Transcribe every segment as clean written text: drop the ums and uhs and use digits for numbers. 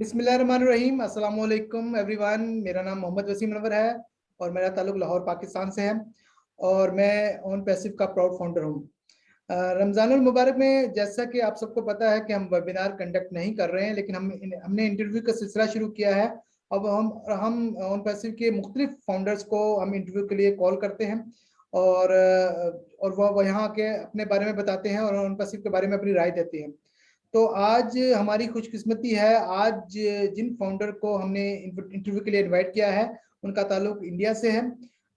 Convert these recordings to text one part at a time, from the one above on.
बिस्मिल्लाहिर्रहमानिर्रहीम। अस्सलाम वालेकुम एवरीवन। मेरा नाम मोहम्मद वसीम अनवर है और मेरा ताल्लुक लाहौर पाकिस्तान से है और मैं ऑन पैसिव का प्राउड फाउंडर हूँ। रमज़ानुल मुबारक में जैसा कि आप सबको पता है कि हम वेबिनार कंडक्ट नहीं कर रहे हैं, लेकिन हमने इंटरव्यू का सिलसिला शुरू किया है। अब हम ऑन पैसिव के मुख्तलिफ फाउंडर्स को हम इंटरव्यू के लिए कॉल करते हैं और वह यहाँ के अपने बारे में बताते हैं और ऑन पैसिव के बारे में अपनी राय देते हैं। तो आज हमारी खुशकिस्मती है, आज जिन फाउंडर को हमने इंटरव्यू के लिए इनवाइट किया है उनका ताल्लुक इंडिया से है।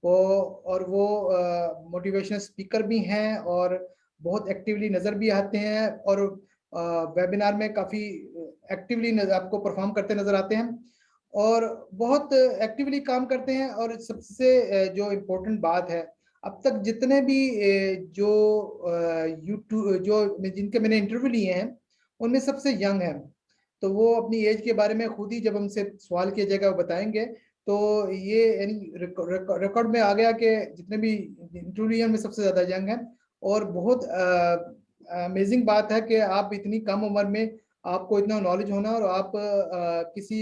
वो मोटिवेशनल स्पीकर भी हैं और बहुत एक्टिवली नज़र भी आते हैं और वेबिनार में काफ़ी एक्टिवली आपको परफॉर्म करते नज़र आते हैं और बहुत एक्टिवली काम करते हैं। और सबसे जो इम्पोर्टेंट बात है, अब तक जितने भी जो यूट्यूब जो जिनके मैंने इंटरव्यू लिए हैं उनमें सबसे यंग है। तो वो अपनी एज के बारे में खुद ही जब हमसे सवाल किया जाएगा वो बताएंगे। तो ये यानी रिकॉर्ड में आ गया कि जितने भी इंटरव्यू में सबसे ज़्यादा यंग है। और बहुत अमेजिंग बात है कि आप इतनी कम उम्र में आपको इतना नॉलेज होना और आप किसी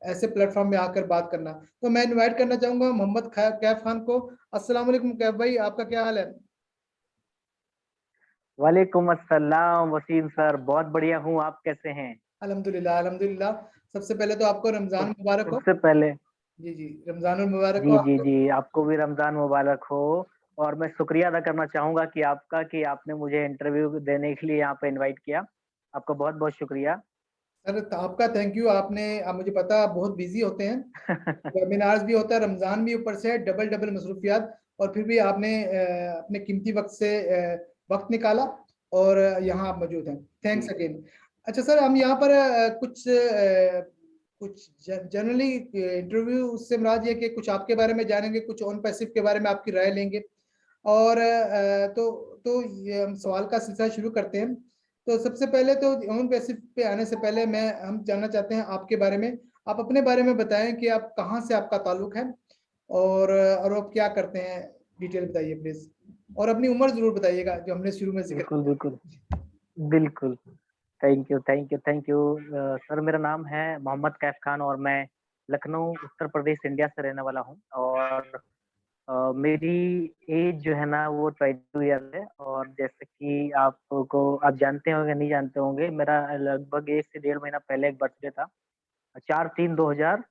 ऐसे प्लेटफॉर्म में आकर बात करना। तो मैं इनवाइट करना चाहूँगा मोहम्मद कैफ खान को। अस्सलाम वालेकुम कैफ भाई, आपका क्या हाल है? वालेकुम अस्सलाम वसीम सर, बहुत बढ़िया हूँ। आप कैसे हैं? अल्हम्दुलिल्लाह अल्हम्दुलिल्लाह। सबसे पहले तो आपको तो रमज़ान मुबारक हो। सबसे पहले जी जी, रमज़ानुल मुबारक हो जी जी आपको। जी, आपको भी रमजान मुबारक हो। और मैं शुक्रिया अदा करना चाहूंगा कि आपने मुझे इंटरव्यू देने के लिए यहाँ पे इनवाइट किया। आपका बहुत बहुत शुक्रिया। सर तो आपका थैंक यू। आप मुझे पता आप बहुत बिजी होते हैं, वेबिनार्स भी होता है, रमज़ान भी ऊपर से डबल डबल मसरूफियात, और फिर भी आपने अपने कीमती वक्त से वक्त निकाला और यहाँ आप मौजूद हैं। थैंक्स जी अगेन। अच्छा सर, हम यहाँ पर कुछ जनरली इंटरव्यू से मुराद ये कि कुछ आपके बारे में जानेंगे, कुछ ऑन पैसिव के बारे में आपकी राय लेंगे और तो ये हम सवाल का सिलसिला शुरू करते हैं। तो सबसे पहले तो ऑन पैसिव पे आने से पहले हम जानना चाहते हैं आपके बारे में। आप अपने बारे में बताएं कि आप कहाँ से आपका ताल्लुक है और आप क्या करते हैं, डिटेल बताइए प्लीज। और अपनी उम्र जरूर बताइएगा जो हमने शुरू में जिक्र बिल्कुल बिल्कुल किया। बिल्कुल। Thank you thank you thank you. Sir, मेरा नाम है मोहम्मद कैफ खान और मैं लखनऊ उत्तर प्रदेश इंडिया से रहने वाला हूँ। और मेरी एज जो है ना वो 22 ईयर है। और जैसे कि आप जानते होंगे नहीं जानते होंगे, मेरा लगभग 1 से 1.5 महीना पहले एक बर्थडे था। 4/3/2000।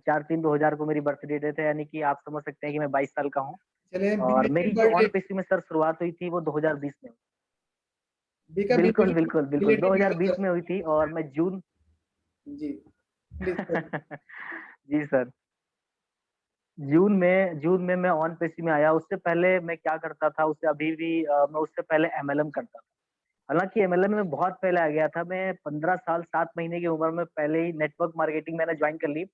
4/3/2000 को मेरी बर्थडे डेट है, यानी कि आप समझ सकते हैं कि मैं 22 साल का हूँ। चले और मेरी बिलेटेड जो बर्थडे। ऑन पेसी में सर शुरुआत हुई थी वो 2020 में। बीका बिल्कुल बिलेटेड बिल्कुल बिल्कुल बिलेटेड 2020 सर। में हुई थी और मैं जून जी प्लीज। Ji sir. जून में मैं ऑन पेसी में आया। उससे पहले मैं क्या करता था, उससे अभी भी मैं उससे पहले एमएलएम करता था। हालांकि एमएलएम में बहुत पहले आ गया था। मैं 15 साल 7 महीने की उम्र में पहले ही नेटवर्क मार्केटिंग मैंने ज्वाइन कर ली।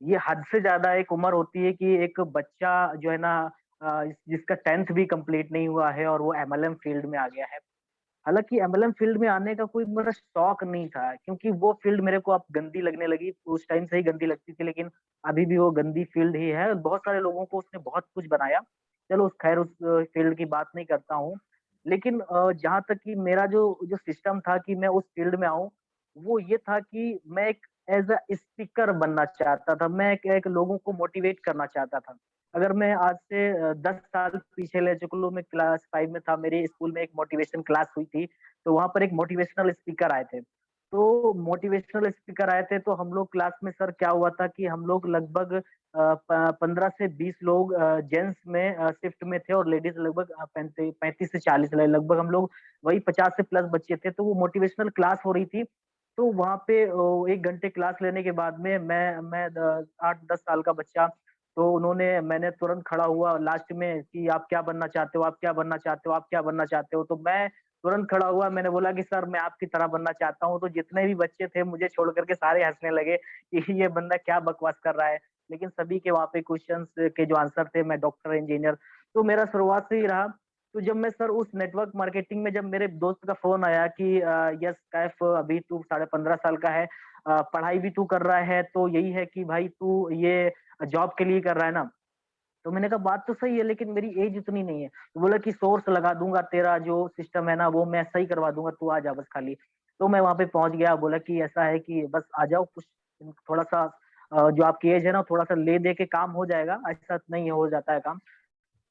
ये हद से ज्यादा एक उम्र होती है कि एक बच्चा जो है ना, जिसका 10th भी कंप्लीट नहीं हुआ है और वो एमएलएम फील्ड में आ गया है। हालांकि एमएलएम फील्ड में आने का कोई मेरा शौक नहीं था, क्योंकि वो फील्ड मेरे को अब गंदी लगने लगी। उस टाइम से ही गंदी लगती थी, लेकिन अभी भी वो गंदी फील्ड ही है। बहुत सारे लोगों को उसने बहुत कुछ बनाया। चलो उस खैर उस फील्ड की बात नहीं करता हूँ। लेकिन जहां तक कि मेरा जो जो सिस्टम था कि मैं उस फील्ड में आऊं, वो ये था कि मैं एक एज अ स्पीकर बनना चाहता था। मैं एक लोगों को मोटिवेट करना चाहता था। अगर मैं आज से 10 साल पीछे ले चलूं, मैं क्लास 5 में था, मेरे स्कूल में एक मोटिवेशन क्लास हुई थी। तो वहां पर एक मोटिवेशनल स्पीकर आए थे। तो मोटिवेशनल स्पीकर आए थे तो हम लोग क्लास में, सर क्या हुआ था कि हम लोग लगभग 15 से 20 लोग जेंट्स में शिफ्ट में थे और लेडीज लगभग 35 से 40 लगभग हम लोग, वही 50 से प्लस बच्चे थे। तो वो मोटिवेशनल क्लास हो रही थी। तो वहां पे 1 घंटे क्लास लेने के बाद में मैं 8-10 साल का बच्चा, तो मैंने तुरंत खड़ा हुआ लास्ट में कि आप क्या बनना चाहते हो, आप क्या बनना चाहते हो, आप क्या बनना चाहते हो। तो मैं तुरंत खड़ा हुआ, मैंने बोला कि सर मैं आपकी तरह बनना चाहता हूँ। तो जितने भी बच्चे थे मुझे छोड़ करके सारे हंसने लगे कि ये बंदा क्या बकवास कर रहा है। लेकिन सभी के वहां पे क्वेश्चंस के जो आंसर थे, मैं डॉक्टर इंजीनियर, तो मेरा शुरुआत से ही रहा। तो जब मैं सर उस नेटवर्क मार्केटिंग में, जब मेरे दोस्त का फोन आया कि यस कैफ, अभी तू 15.5 साल का है, पढ़ाई भी तू कर रहा है, तो यही है कि भाई तू ये जॉब के लिए कर रहा है ना। तो मैंने कहा बात तो सही है, लेकिन मेरी एज उतनी नहीं है। तो बोला कि सोर्स लगा दूंगा, तेरा जो सिस्टम है ना वो मैं सही करवा दूंगा, तू आ जा बस खाली। तो मैं वहाँ पे पहुँच गया, बोला कि ऐसा है कि बस आ जाओ, कुछ थोड़ा-सा जो आपकी एज है ना, थोड़ा-सा ले दे के काम हो जाएगा, ऐसा नहीं हो जाता है काम।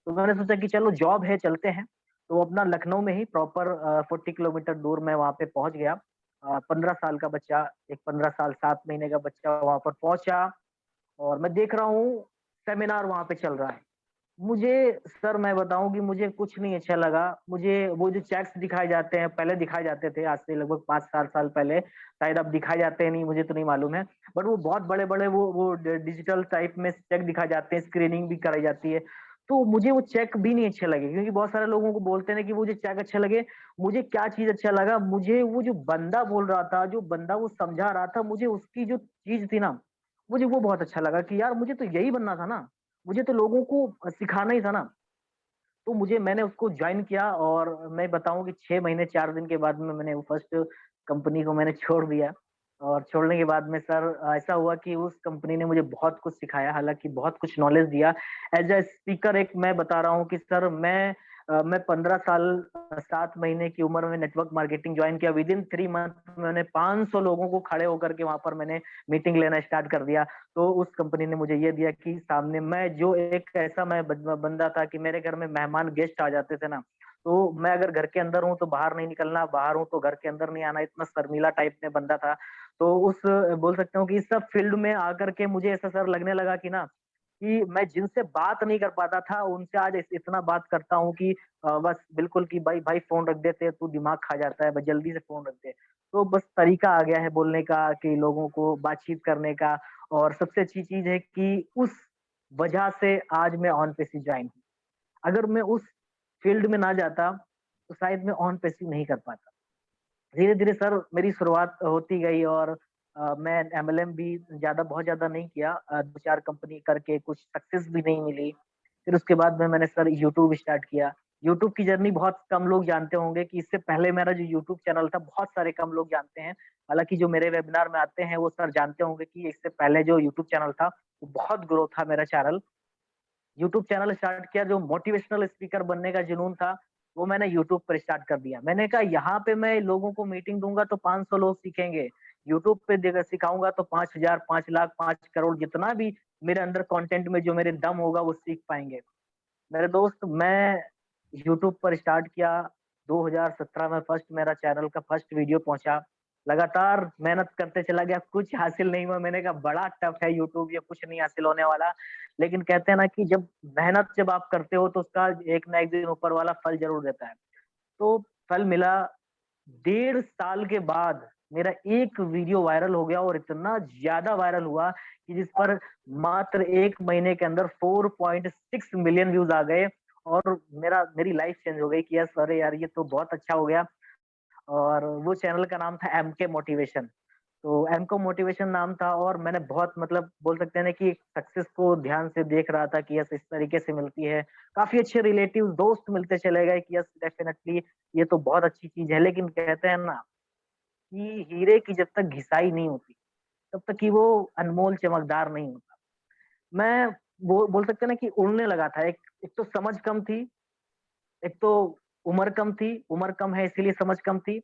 तो मैंने सोचा कि चलो जॉब है, चलते हैं। तो अपना लखनऊ में ही प्रॉपर 40 किलोमीटर दूर मैं वहाँ पे पहुँच गया। 15 साल का बच्चा, एक 15 साल 7 महीने का बच्चा वहाँ पर पहुँचा और मैं देख रहा हूँ सेमिनार वहाँ पे चल रहा है। मुझे सर मैं बताऊँ कि मुझे कुछ नहीं अच्छा लगा। मुझे वो जो चेक्स दिखाए जाते हैं, पहले दिखाए जाते थे, आज से लगभग 5-7 साल पहले, शायद अब दिखाए जाते हैं नहीं, मुझे तो नहीं मालूम है। बट वो बहुत बड़े-बड़े वो डिजिटल टाइप में चेक दिखाए जाते हैं, स्क्रीनिंग भी कराई जाती है। तो मुझे वो चेक भी नहीं अच्छे लगे, क्योंकि बहुत सारे लोगों को बोलते हैं ना कि वो जो चेक अच्छे लगे, मुझे क्या चीज़ अच्छा लगा, मुझे वो जो बंदा बोल रहा था, जो बंदा वो समझा रहा था, मुझे उसकी जो चीज़ थी ना, मुझे वो बहुत अच्छा लगा कि यार मुझे तो यही बनना था ना। मुझे तो लोगों को सिखाना ही था ना। तो मैंने उसको जॉइन किया और मैं बताऊँ कि 6 महीने 4 दिन के बाद में मैंने वो फर्स्ट कंपनी को मैंने छोड़ दिया। और छोड़ने के बाद में सर ऐसा हुआ कि उस कंपनी ने मुझे बहुत कुछ सिखाया, हालाँकि बहुत कुछ नॉलेज दिया। एज़ अ स्पीकर एक मैं बता रहा हूँ कि सर मैं 15 साल 7 महीने की उम्र में नेटवर्क मार्केटिंग जॉइन किया। विदिन 3 मंथ मैंने 500 लोगों को खड़े होकर के वहाँ पर मैंने मीटिंग लेना स्टार्ट कर दिया। तो उस कंपनी ने मुझे ये दिया कि सामने मैं जो एक ऐसा मैं बंदा था कि मेरे घर में मेहमान गेस्ट आ जाते थे ना, तो मैं अगर घर के अंदर हूँ तो बाहर नहीं निकलना, बाहर हूँ तो घर के अंदर नहीं आना, इतना शर्मीला टाइप में बंदा था। तो उस बोल सकता हूँ कि इस सब फील्ड में आकर के मुझे ऐसा सर लगने लगा कि ना कि मैं जिनसे बात नहीं कर पाता था, उनसे आज इतना बात करता हूँ कि बस बिल्कुल कि भाई भाई फ़ोन रख दे, तेरे तू दिमाग खा जाता है, बस जल्दी से फ़ोन रख दे। तो बस तरीका आ गया है बोलने का कि लोगों को बातचीत करने का। और सबसे अच्छी चीज़ है कि उस वजह से आज मैं ऑन पेसिव जॉइन हूँ। अगर मैं उस फ़ील्ड में ना जाता, तो शायद मैं ऑन पेसिव नहीं कर पाता। धीरे-धीरे सर मेरी शुरुआत होती गई और मैं एमएलएम भी बहुत ज़्यादा नहीं किया। 2-4 कंपनी करके कुछ सक्सेस भी नहीं मिली। फिर उसके बाद में मैंने सर यूट्यूब स्टार्ट किया। यूट्यूब की जर्नी बहुत कम लोग जानते होंगे कि इससे पहले मेरा जो यूट्यूब चैनल था, बहुत सारे कम लोग जानते हैं। हालाँकि जो मेरे वेबिनार में आते हैं, वो सर जानते होंगे कि इससे पहले जो यूट्यूब चैनल था, वो बहुत ग्रो था मेरा चैनल। यूट्यूब चैनल स्टार्ट किया, जो मोटिवेशनल स्पीकर बनने का जुनून था, वो मैंने यूट्यूब पर स्टार्ट कर दिया। मैंने कहा यहाँ पे मैं लोगों को मीटिंग दूँगा तो 500 लोग सीखेंगे। यूट्यूब पे देगा सिखाऊँगा तो 5,000, 5 लाख, 5 करोड़ जितना भी मेरे अंदर कंटेंट में जो मेरे दम होगा वो सीख पाएँगे। मेरे दोस्त मैं यूट्यूब पर स्टार्ट किया, 2017 में फर्स्ट मेरा चैनल का फर्स्ट वीडियो पहुँचा। लगातार मेहनत करते चला गया, कुछ हासिल नहीं हुआ। मैंने कहा बड़ा टफ है यूट्यूब, ये कुछ नहीं हासिल होने वाला। लेकिन कहते हैं ना कि जब आप करते हो तो उसका एक ना एक दिन ऊपर वाला फल ज़रूर देता है। तो फल मिला। 1.5 साल के बाद मेरा एक वीडियो वायरल हो गया और इतना ज़्यादा वायरल हुआ कि जिस पर मात्र 1 महीने के अंदर 4.6 मिलियन व्यूज़ आ गए और मेरी लाइफ़ चेंज हो गई कि यस अरे यार ये तो बहुत अच्छा हो गया। और वो चैनल का नाम था एमके मोटिवेशन। तो एमको मोटिवेशन नाम था और मैंने बहुत मतलब बोल सकते हैं ना कि सक्सेस को ध्यान से देख रहा था कि यस इस तरीके से मिलती है। काफ़ी अच्छे रिलेटिव दोस्त मिलते चले गए कि यस डेफ़िनेटली ये तो बहुत अच्छी चीज़ है। लेकिन कहते हैं ना कि हीरे की जब तक घिसाई नहीं होती, तब तक कि वो अनमोल चमकदार नहीं होता। मैं वो बोल सकते हैं ना कि उड़ने लगा था। एक एक तो समझ कम थी, एक तो उम्र कम है इसीलिए समझ कम थी।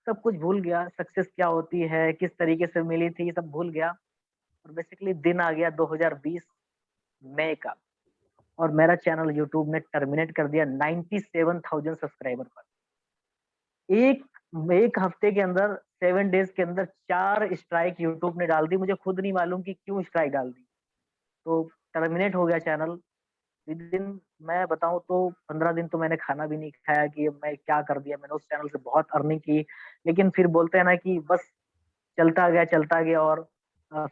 सब कुछ भूल गया, सक्सेस क्या होती है, किस तरीके से मिली थी, सब भूल गया और बेसिकली दिन आ गया 2020 मई का और मेरा चैनल यूट्यूब ने टर्मिनेट कर दिया 97,000 सब्सक्राइबर पर। एक एक हफ्ते के अंदर 7 डेज़ के अंदर 4 स्ट्राइक यूट्यूब ने डाल दी। मुझे खुद नहीं मालूम कि क्यों स्ट्राइक डाल दी। तो टर्मिनेट हो गया चैनल। विदिन मैं बताऊँ तो 15 दिन तो मैंने खाना भी नहीं खाया कि अब मैं क्या कर दिया। मैंने उस चैनल से बहुत अर्निंग की, लेकिन फिर बोलते हैं ना कि बस चलता गया और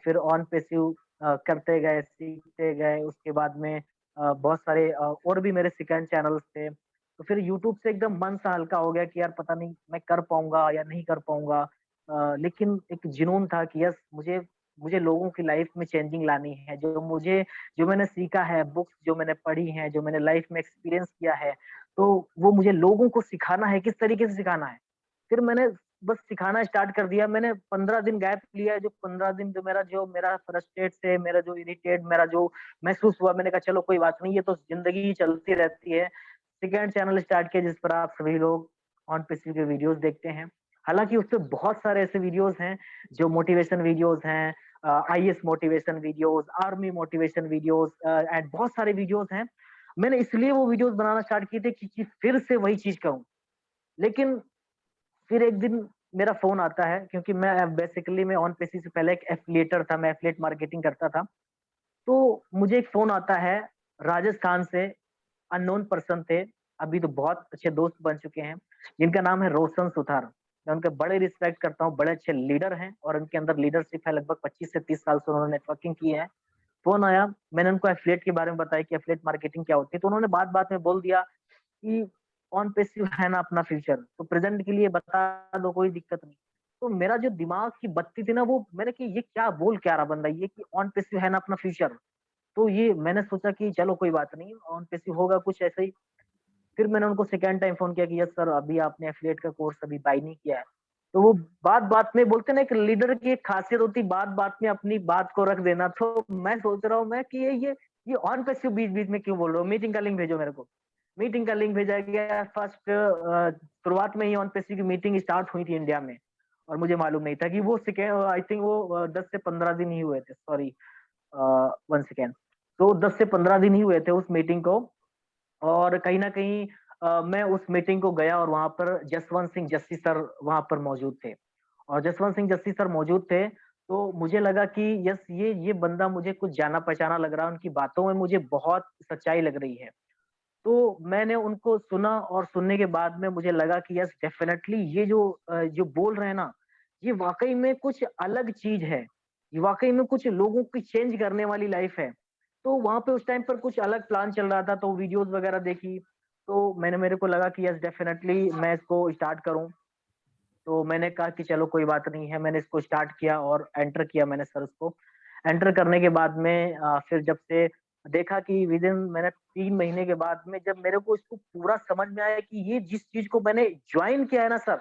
फिर ऑन पैसिव करते गए, सीखते गए। उसके बाद में बहुत सारे और भी मेरे सेकंड चैनल्स थे। तो फिर यूट्यूब से एकदम मन सा हल्का हो गया कि यार पता नहीं मैं कर पाऊँगा या नहीं कर पाऊँगा। लेकिन एक जुनून था कि यस मुझे मुझे लोगों की लाइफ में चेंजिंग लानी है। जो मैंने सीखा है, बुक्स जो मैंने पढ़ी हैं, जो मैंने लाइफ में एक्सपीरियंस किया है, तो वो मुझे लोगों को सिखाना है, किस तरीके से सिखाना है। फिर मैंने बस सिखाना स्टार्ट कर दिया। मैंने 15 दिन गैप लिया, जो 15 दिन जो मेरा फ्रस्ट्रेट से, मेरा जो इरिटेट, मेरा जो महसूस हुआ, मैंने कहा चलो कोई बात नहीं, ये तो ज़िंदगी ही चलती रहती है। सेकंड चैनल स्टार्ट किया जिस पर आप सभी लोग ऑन पीसी के वीडियोज़ देखते हैं हालांकि उस पे बहुत सारे ऐसे वीडियोस हैं जो मोटिवेशन वीडियोस हैं, IAS motivation videos, army motivation videos and बहुत सारे वीडियोस हैं। मैंने इसलिए वो वीडियोस बनाना स्टार्ट किए थे कि फिर से वही चीज करूं। लेकिन फिर एक दिन मेरा फोन आता है, क्योंकि मैं बेसिकली मैं ऑन पेसी से पहले एक एफिलिएटर था, मैं एफिलिएट मार्केटिंग करता था। तो मुझे एक फोन आता है राजस्थान से, अननोन पर्सन थे, अभी तो बहुत अच्छे दोस्त बन चुके हैं, जिनका नाम है रोशन सुथार। मैं उनके बड़े रिस्पेक्ट करता हूँ, बड़े अच्छे लीडर हैं और उनके अंदर लीडरशिप है। लगभग 25 से 30 साल से उन्होंने नेटवर्किंग की है। फोन आया, मैंने उनको एफिलिएट के बारे में बताया कि एफिलिएट मार्केटिंग क्या होती है, तो उन्होंने बात बात में बोल दिया कि ऑन पेसिव है ना अपना फ्यूचर, तो प्रेजेंट के लिए बता दो, कोई दिक्कत नहीं। तो मेरा जो दिमाग की बत्ती थी ना, वो मैंने कि ये क्या बोल क्या रहा बंदा, ये कि ऑन पेसिव है ना अपना फ्यूचर। तो ये मैंने सोचा कि चलो कोई बात नहीं, ऑन पेसिव होगा कुछ ऐसा ही। फिर मैंने उनको सेकेंड टाइम फोन किया कि यस सर, अभी आपने एफिलिएट का कोर्स अभी बाय नहीं किया है। तो वो बात बात में बोलते ना, एक लीडर की एक खासियत होती बात बात में अपनी बात को रख देना। तो मैं सोच रहा हूँ मैं कि ये ऑन पेसिव बीच बीच में क्यों बोल रहा हूँ, मीटिंग का लिंक भेजो मेरे को। मीटिंग का लिंक भेजा गया। फर्स्ट शुरुआत में ही ऑन पेसिव की मीटिंग स्टार्ट हुई थी इंडिया में, और मुझे मालूम नहीं था कि वो आई थिंक वो 10 से 15 दिन ही हुए थे, सॉरी 1 सेकेंड। तो 10 से 15 दिन ही हुए थे उस मीटिंग को। और कहीं ना कहीं मैं उस मीटिंग को गया और वहां पर जसवंत सिंह जस्सी सर वहां पर मौजूद थे। और जसवंत सिंह जस्सी सर मौजूद थे, तो मुझे लगा कि यस, ये बंदा मुझे कुछ जाना पहचाना लग रहा है, उनकी बातों में मुझे बहुत सच्चाई लग रही है। तो मैंने उनको सुना और सुनने के बाद में मुझे लगा कि यस डेफिनेटली ये जो बोल रहे हैं ना, ये वाकई में कुछ अलग चीज है, ये वाकई में कुछ लोगों की चेंज करने वाली लाइफ है। तो वहां पे उस टाइम पर कुछ अलग प्लान चल रहा था, तो वीडियोस वगैरह देखी। तो मेरे को लगा कि यस डेफिनेटली मैं इसको स्टार्ट करूं। तो मैंने कहा कि चलो कोई बात नहीं है, मैंने इसको स्टार्ट किया और एंटर किया मैंने सर उसको। एंटर करने के बाद में फिर जब से देखा कि विद इन मैंने 3 महीने के बाद में जब मेरे को इसको पूरा समझ में आया कि ये जिस चीज को मैंने ज्वाइन किया है ना सर,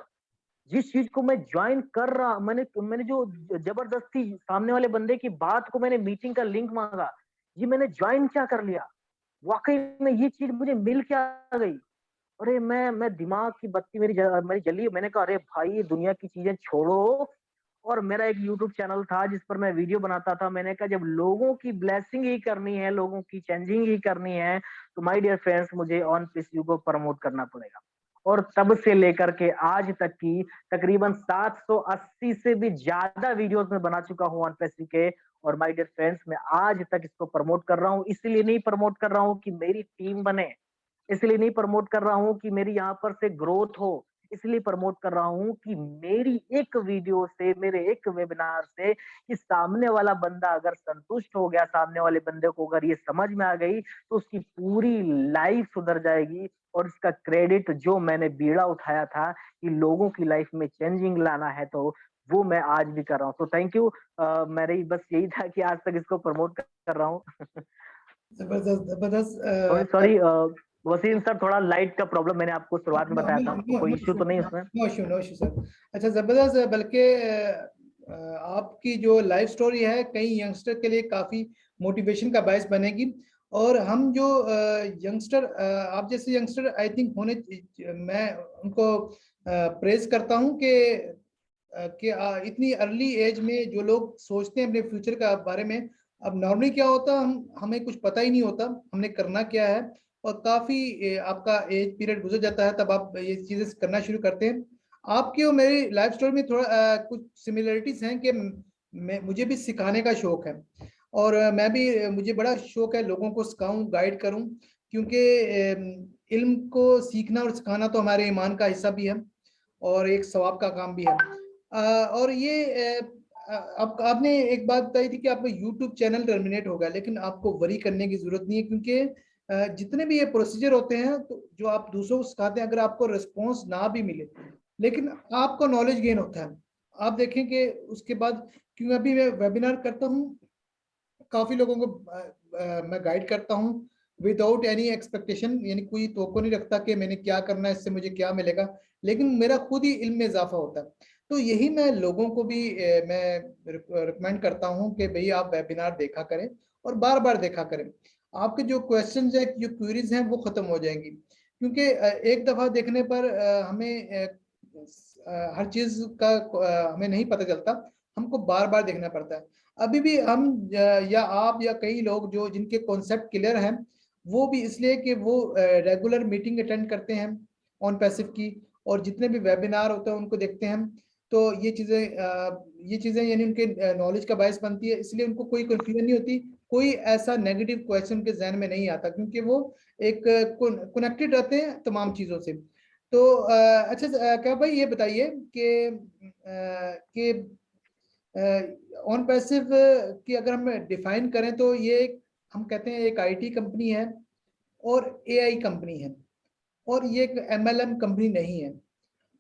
जिस चीज को मैं ज्वाइन कर रहा, मैंने मैंने जो जबरदस्ती सामने वाले बंदे की बात को मैंने मीटिंग का लिंक मांगा, ये मैंने ज्वाइन क्या कर लिया, वाकई में ये चीज मुझे मिल क्या गई। अरे मैं दिमाग की बत्ती मेरी जली। मैंने कहा अरे भाई, ये दुनिया की चीजें छोड़ो। और मेरा एक यूट्यूब चैनल था जिस पर मैं वीडियो बनाता था। मैंने कहा जब लोगों की ब्लेसिंग ही करनी है, लोगों की चेंजिंग ही करनी है, तो माय डियर फ्रेंड्स, मुझे ऑन पीसीयू को प्रमोट करना पड़ेगा। और तब से लेकर के आज तक की तकरीबन 780 से भी ज्यादा वीडियोस में बना चुका हूँ ऑन पीसीयू के। और माय डियर फ्रेंड्स, मैं आज तक इसको प्रमोट कर रहा हूँ। इसलिए नहीं प्रमोट कर रहा हूँ कि मेरी टीम बने, इसलिए नहीं प्रमोट कर रहा हूँ कि मेरी यहाँ पर से ग्रोथ हो, इसलिए प्रमोट कर रहा हूँ कि मेरी एक वीडियो से, मेरे एक वेबिनार से, कि सामने वाला बंदा अगर संतुष्ट हो गया, सामने वाले बंदे को अगर ये समझ में आ गई, तो उसकी पूरी लाइफ सुधर जाएगी। और इसका क्रेडिट जो मैंने बीड़ा उठाया था कि लोगों की लाइफ में चेंजिंग लाना है, तो वो मैं आज भी कर रहा हूँ। तो थैंक यू। मेरी बस यही था कि आज तक इसको प्रमोट कर रहा हूँ। जबरदस्त जबरदस्त। सॉरी सॉरी वसीम सर, थोड़ा लाइट का प्रॉब्लम मैंने आपको शुरुआत में नो बताया नो था, तो नो कोई नो इश्यू इशू, तो नहीं उसमें। No issue sir. अच्छा, जबरदस्त है। बल्कि आपकी जो लाइफ स्टोरी है कई यंगस्टर के लिए काफी मोटिवेशन का बायस बनेगी। और हम जो यंगस्टर, आप जैसे यंगस्टर आई थिंक होने, मैं उनको प्रेज करता हूं कि इतनी अर्ली एज में जो लोग सोचते हैं अपने फ्यूचर का बारे में। अब नॉर्मली क्या होता, हमें कुछ पता ही नहीं होता हमने करना क्या है, और काफी आपका एज पीरियड गुजर जाता है तब आप ये चीजें करना शुरू करते हैं। आपकी और मेरी लाइफ स्टोरी में थोड़ा कुछ सिमिलरिटीज हैं कि मुझे भी सिखाने का शौक है। और मैं भी, मुझे बड़ा शौक है लोगों को सिखाऊं, गाइड करूं, क्योंकि इल्म को सीखना और सिखाना तो हमारे ईमान का हिस्सा भी है और एक सवाब का काम भी है। और ये अब आपने एक बात बताई थी कि आपका यूट्यूब चैनल टर्मिनेट होगा, लेकिन आपको वरी करने की जरूरत नहीं है, क्योंकि जितने भी ये प्रोसीजर होते हैं तो जो आप दूसरों को सिखाते हैं, अगर आपको रिस्पॉन्स ना भी मिले लेकिन आपको नॉलेज गेन होता है। आप देखें कि उसके बाद, क्योंकि अभी मैं वेबिनार करता हूँ, काफी लोगों को मैं गाइड करता हूँ विदाउट एनी एक्सपेक्टेशन, यानी कोई तवक्को नहीं रखता कि मैंने क्या करना है, इससे मुझे क्या मिलेगा, लेकिन मेरा खुद ही इल्म में इजाफा होता है। तो यही मैं लोगों को भी मैं रिकमेंड करता हूँ कि भाई आप वेबिनार देखा करें और बार बार देखा करें। आपके जो क्वेश्चंस है, जो क्वेरीज हैं, वो खत्म हो जाएंगी, क्योंकि एक दफा देखने पर हमें हर चीज का हमें नहीं पता चलता, हमको बार बार देखना पड़ता है। अभी भी हम या आप या कई लोग जो जिनके कॉन्सेप्ट क्लियर हैं, वो भी इसलिए कि वो रेगुलर मीटिंग अटेंड करते हैं ऑन पैसिव की, और जितने भी वेबिनार होते हैं उनको देखते हैं। तो ये चीजें यानी उनके नॉलेज का बायस बनती है, इसलिए उनको कोई कंफ्यूजन नहीं होती, कोई ऐसा नेगेटिव क्वेश्चन उनके जहन में नहीं आता, क्योंकि वो एक कनेक्टेड रहते हैं तमाम चीजों से। तो अच्छा क्या भाई ये बताइए कि ऑन पैसिव की अगर हम डिफाइन करें तो ये हम कहते हैं एक आईटी कंपनी है और एआई कंपनी है, और ये एक एमएलएम कंपनी नहीं है।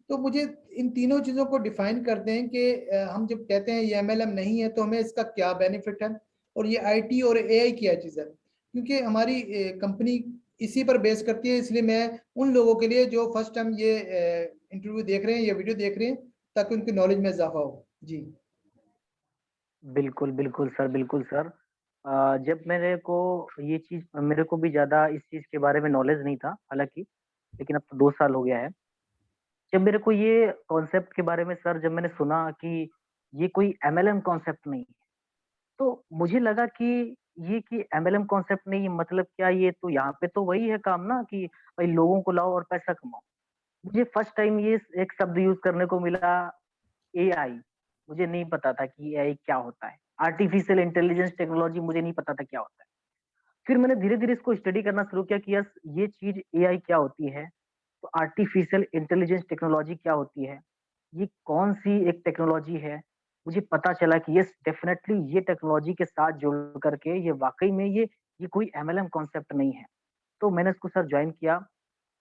तो मुझे इन तीनों चीजों को डिफाइन कर दें कि हम जब कहते हैं ये एमएलएम नहीं है तो हमें इसका क्या बेनिफिट है, और ये आईटी और एआई क्या चीज है, क्योंकि हमारी कंपनी इसी पर बेस करती है। इसलिए मैं उन लोगों के लिए जो फर्स्ट टाइम ये इंटरव्यू देख रहे हैं या वीडियो देख रहे हैं, ताकि उनकी नॉलेज में इजाफा हो। जी बिल्कुल, बिल्कुल सर, बिल्कुल सर। जब मेरे को भी ज़्यादा इस चीज़ के बारे में नॉलेज नहीं था हालाँकि, लेकिन अब तो 2 साल हो गया है। जब मेरे को ये कॉन्सेप्ट के बारे में सर जब मैंने सुना कि ये कोई एमएलएम कॉन्सेप्ट नहीं है, तो मुझे लगा कि एमएलएम कॉन्सेप्ट नहीं है मतलब क्या, ये तो यहाँ पे तो वही है काम ना कि भाई लोगों को लाओ और पैसा कमाओ। मुझे फर्स्ट टाइम ये एक शब्द यूज़ करने को मिला, एआई। मुझे नहीं पता था कि एआई क्या होता है। आर्टिफिशियल इंटेलिजेंस टेक्नोलॉजी मुझे नहीं पता था क्या होता है। फिर मैंने धीरे-धीरे इसको स्टडी करना शुरू किया कि यस ये चीज़ एआई क्या होती है? तो आर्टिफिशियल इंटेलिजेंस टेक्नोलॉजी क्या होती है? ये कौन-सी एक टेक्नोलॉजी है? मुझे पता चला कि यस डेफिनिटली ये टेक्नोलॉजी के साथ जुड़ करके ये वाक़ई में ये कोई एमएलएम कॉन्सेप्ट नहीं है। तो मैंने इसको सर जॉइन किया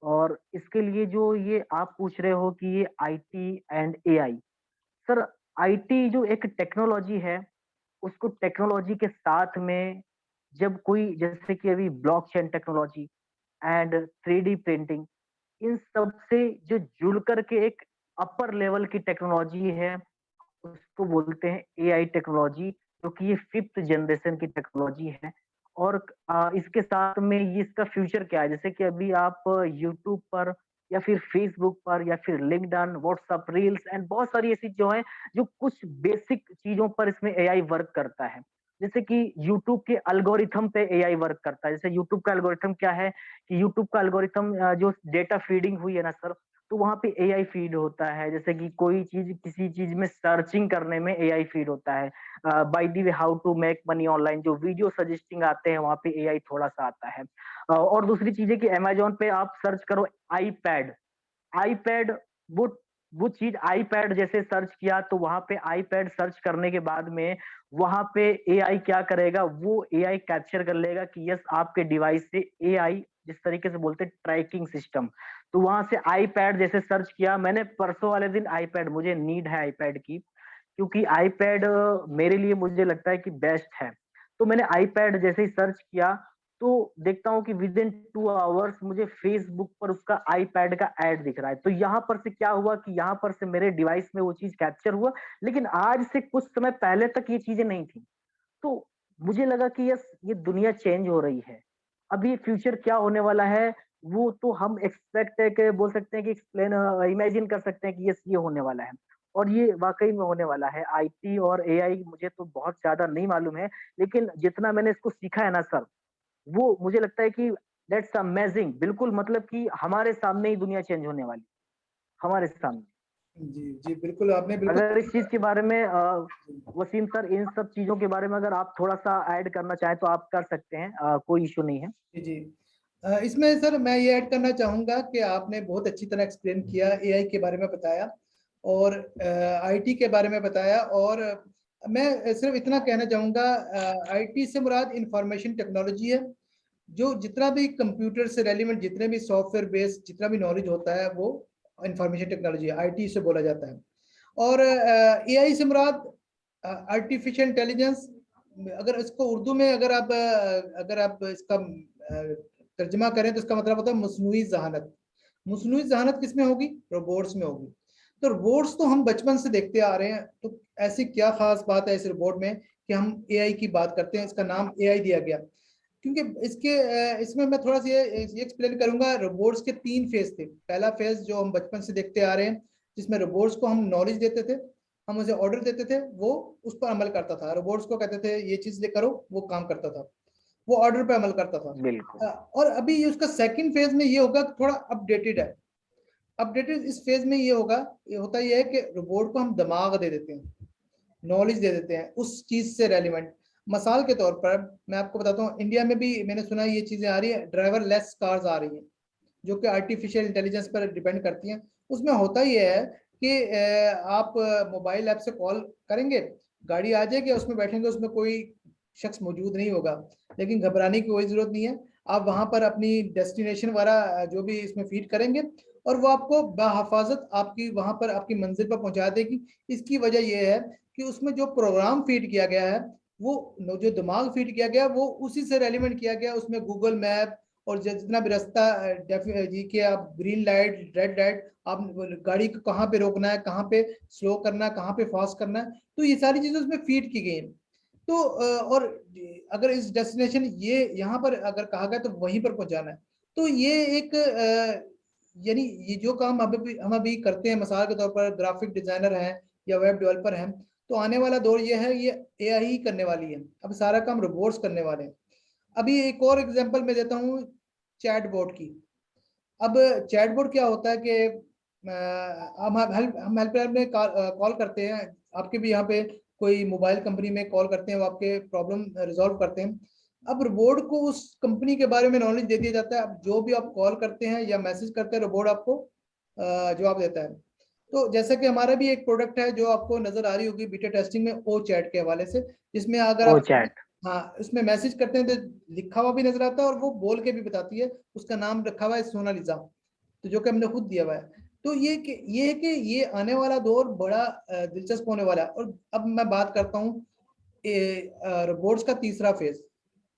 और इसके लिए जो ये आप पूछ रहे हो कि ये IT and AI, sir IT जो एक टेक्नोलॉजी है, उसको टेक्नोलॉजी के साथ में जब कोई जैसे कि अभी blockchain technology and 3D printing, इन सब से जो जुड़ कर के एक अपर लेवल की टेक्नोलॉजी है, उसको बोलते हैं एआई टेक्नोलॉजी, जो कि ये 5th जनरेशन की टेक्नोलॉजी है। और इसके साथ में ये इसका फ्यूचर क्या है? जैसे कि अभी आप यूट्यूब पर या फिर फेसबुक पर या फिर लिंक्डइन, व्हाट्सएप रील्स एंड बहुत सारी ऐसी जो है, जो कुछ बेसिक चीज़ों पर इसमें एआई वर्क करता है। जैसे कि यूट्यूब के एल्गोरिथम पे एआई वर्क करता है। जैसे यूट्यूब का एल्गोरिथम क्या है कि यूट्यूब का एल्गोरिथम जो डेटा फीडिंग हुई है ना सर, तो वहाँ पे एआई फीड होता है। जैसे कि कोई चीज़ किसी चीज़ में सर्चिंग करने में एआई फीड होता है। By the way how to make money online जो वीडियो सजेस्टिंग आते हैं वहाँ पे एआई थोड़ा-सा आता है। और दूसरी चीज़ है कि अमेज़न पे आप सर्च करो आईपैड, आईपैड वो वो चीज़ आईपैड जैसे सर्च किया तो वहाँ पे आईपैड सर्च करने के बाद में वहाँ पे एआई क्या करेगा, वो एआई कैप्चर कर लेगा कि यस आपके डिवाइस से एआई जिस तरीके से बोलते हैं ट्रैकिंग सिस्टम, तो वहाँ से आईपैड जैसे सर्च किया मैंने परसों वाले दिन आईपैड मुझे नीड है आईपैड की, क्योंकि आईपैड मेरे लिए मुझे लगता है कि बेस्ट है। तो मैंने आईपैड जैसे ही सर्च किया, तो देखता हूँ कि विदिन 2 आवर्स मुझे फेसबुक पर उसका आईपैड का ऐड दिख रहा है। तो यहाँ पर से क्या हुआ कि यहाँ पर से मेरे डिवाइस में वो चीज़ कैप्चर हुआ, लेकिन आज से कुछ समय पहले तक ये चीज़ें नहीं थी। तो मुझे लगा कि यस ये दुनिया चेंज हो रही है। अभी फ्यूचर क्या होने वाला है, वो तो हम एक्सपेक्ट है कि बोल सकते हैं कि इमेजिन कर सकते हैं कि यस ये होने वाला है। और ये वाक़ई में होने वाला है। आईटी और एआई मुझे तो बहुत ज़्यादा नहीं मालूम है, लेकिन जितना मैंने इसको सीखा है ना सर, वो मुझे लगता है कि दैट्स अमेजिंग बिल्कुल मतलब कि हमारे सामने ही दुनिया चेंज होने वाली, हमारे सामने। जी जी, बिल्कुल आपने बिल्कुल अगर इस चीज़ के बारे में वसीम सर इन सब चीज़ों के बारे में अगर आप थोड़ा-सा ऐड करना चाहें तो आप कर सकते हैं, कोई इश्यू नहीं है। जी जी। इसमें सर मैं ये ऐड करना चाहूँगा कि आपने बहुत अच्छी तरह एक्सप्लेन किया, एआई के बारे में बताया और आईटी के बारे में बताया, और मैं सिर्फ इतना कहना चाहूँगा, आईटी से मुराद इंफॉर्मेशन टेक्नोलॉजी है। जो जितना भी कंप्यूटर से रेलिवेंट जितने भी सॉफ्टवेयर बेस्ड जितना भी नॉलेज होता है, वो इंफॉर्मेशन टेक्नोलॉजी आईटी से बोला जाता है। और एआई से मुराद आर्टिफिशियल इंटेलिजेंस। अगर इसको उर्दू में अगर आप इसका तर्जमा करें तो इसका मतलब होता है मसनूई जहानत। मसनूई जहानत किसमें होगी? रोबोट्स में होगी। तो रोबोट्स तो हम बचपन से देखते आ रहे हैं, तो ऐसी क्या खास बात है इस रोबोट में कि हम एआई की बात करते हैं, इसका नाम एआई दिया गया? क्योंकि इसमें मैं थोड़ा सा ये एक्सप्लेन करूंगा। रोबोट्स के 3 फेज थे। पहला फेज जो हम बचपन से देखते आ रहे हैं, जिसमें रोबोट्स को हम नॉलेज देते थे, हम उसे ऑर्डर देते थे, वो उस पर अमल करता था। रोबोट्स को कहते थे ये चीज ले करो, वो काम करता था, वो ऑर्डर पे अमल करता था। बिल्कुल। और अभी उसका सेकंड फेज में ये होगा थोड़ा अपडेटेड है। अपडेटेड इस फेज में ये होगा, ये होता ये है कि रोबोट को हम दिमाग दे देते हैं, नॉलेज दे देते हैं उस चीज से रेलिवेंट। मिसाल के तौर पर मैं आपको बताता हूँ, इंडिया में भी मैंने सुना ये चीजें आ रही है, ड्राइवर लेस कार्स आ रही हैं, जो कि आर्टिफिशियल इंटेलिजेंस पर डिपेंड करती हैं। उसमें होता ये है कि आप मोबाइल ऐप से कॉल करेंगे, गाड़ी आ जाएगी, उसमें बैठेंगे, उसमें कोई शख्स मौजूद नहीं होगा, लेकिन घबराने की कोई जरूरत नहीं है। आप वहां पर अपनी डेस्टिनेशन वाला जो भी इसमें फीड करेंगे और वो आपको बाहफाजत आपकी वहां पर आपकी मंजिल पर पहुंचा देगी। इसकी वजह यह है कि उसमें जो प्रोग्राम फीड किया गया है, वो जो दिमाग फीड किया गया वो उसी से रेलिवेंट किया गया। उसमें गूगल मैप और जितना भी रास्ता जी के आप ग्रीन लाइट रेड लाइट, आप गाड़ी को कहाँ पे रोकना है, कहाँ पे स्लो करना है, कहाँ पे फास्ट करना है, तो ये सारी चीजें उसमें फीड की गई हैं। तो और अगर इस डेस्टिनेशन ये यहाँ पर अगर कहा गया तो वहीं पर पहुंचाना है, तो ये एक यानी ये जो काम हम अभी करते हैं, मिसाल के तौर पर ग्राफिक डिजाइनर हैं या वेब डेवलपर हैं, तो आने वाला दौर ये है, ये एआई ही करने वाली है, अब सारा काम रोबोट्स करने वाले हैं। अभी एक और एग्जांपल मैं देता हूँ चैटबॉट की। अब चैटबॉट क्या होता है कि हम हेल्पलाइन में कॉल करते हैं, आपके भी यहाँ पे कोई मोबाइल कंपनी में कॉल करते हैं, वो आपके प्रॉब्लम रिजॉल्व करते हैं। अब रोबोट को उस कंपनी के बारे में नॉलेज दे दिया जाता है। अब जो भी आप कॉल करते हैं या मैसेज करते हैं, रोबोट आपको जवाब देता है। तो जैसे कि हमारा भी एक प्रोडक्ट है जो आपको नजर आ रही होगी बीटा टेस्टिंग में, ओ चैट के हवाले से, जिसमें अगर ओ आप चैट। हाँ उसमें मैसेज करते हैं तो लिखा हुआ भी नजर आता है और वो बोल के भी बताती है। उसका नाम रखा हुआ है सोनालिजा, तो जो कि हमने खुद दिया हुआ है। तो ये है कि ये आने वाला दौर बड़ा दिलचस्प होने वाला है। और अब मैं बात करता हूँ रोबोट्स का तीसरा फेज,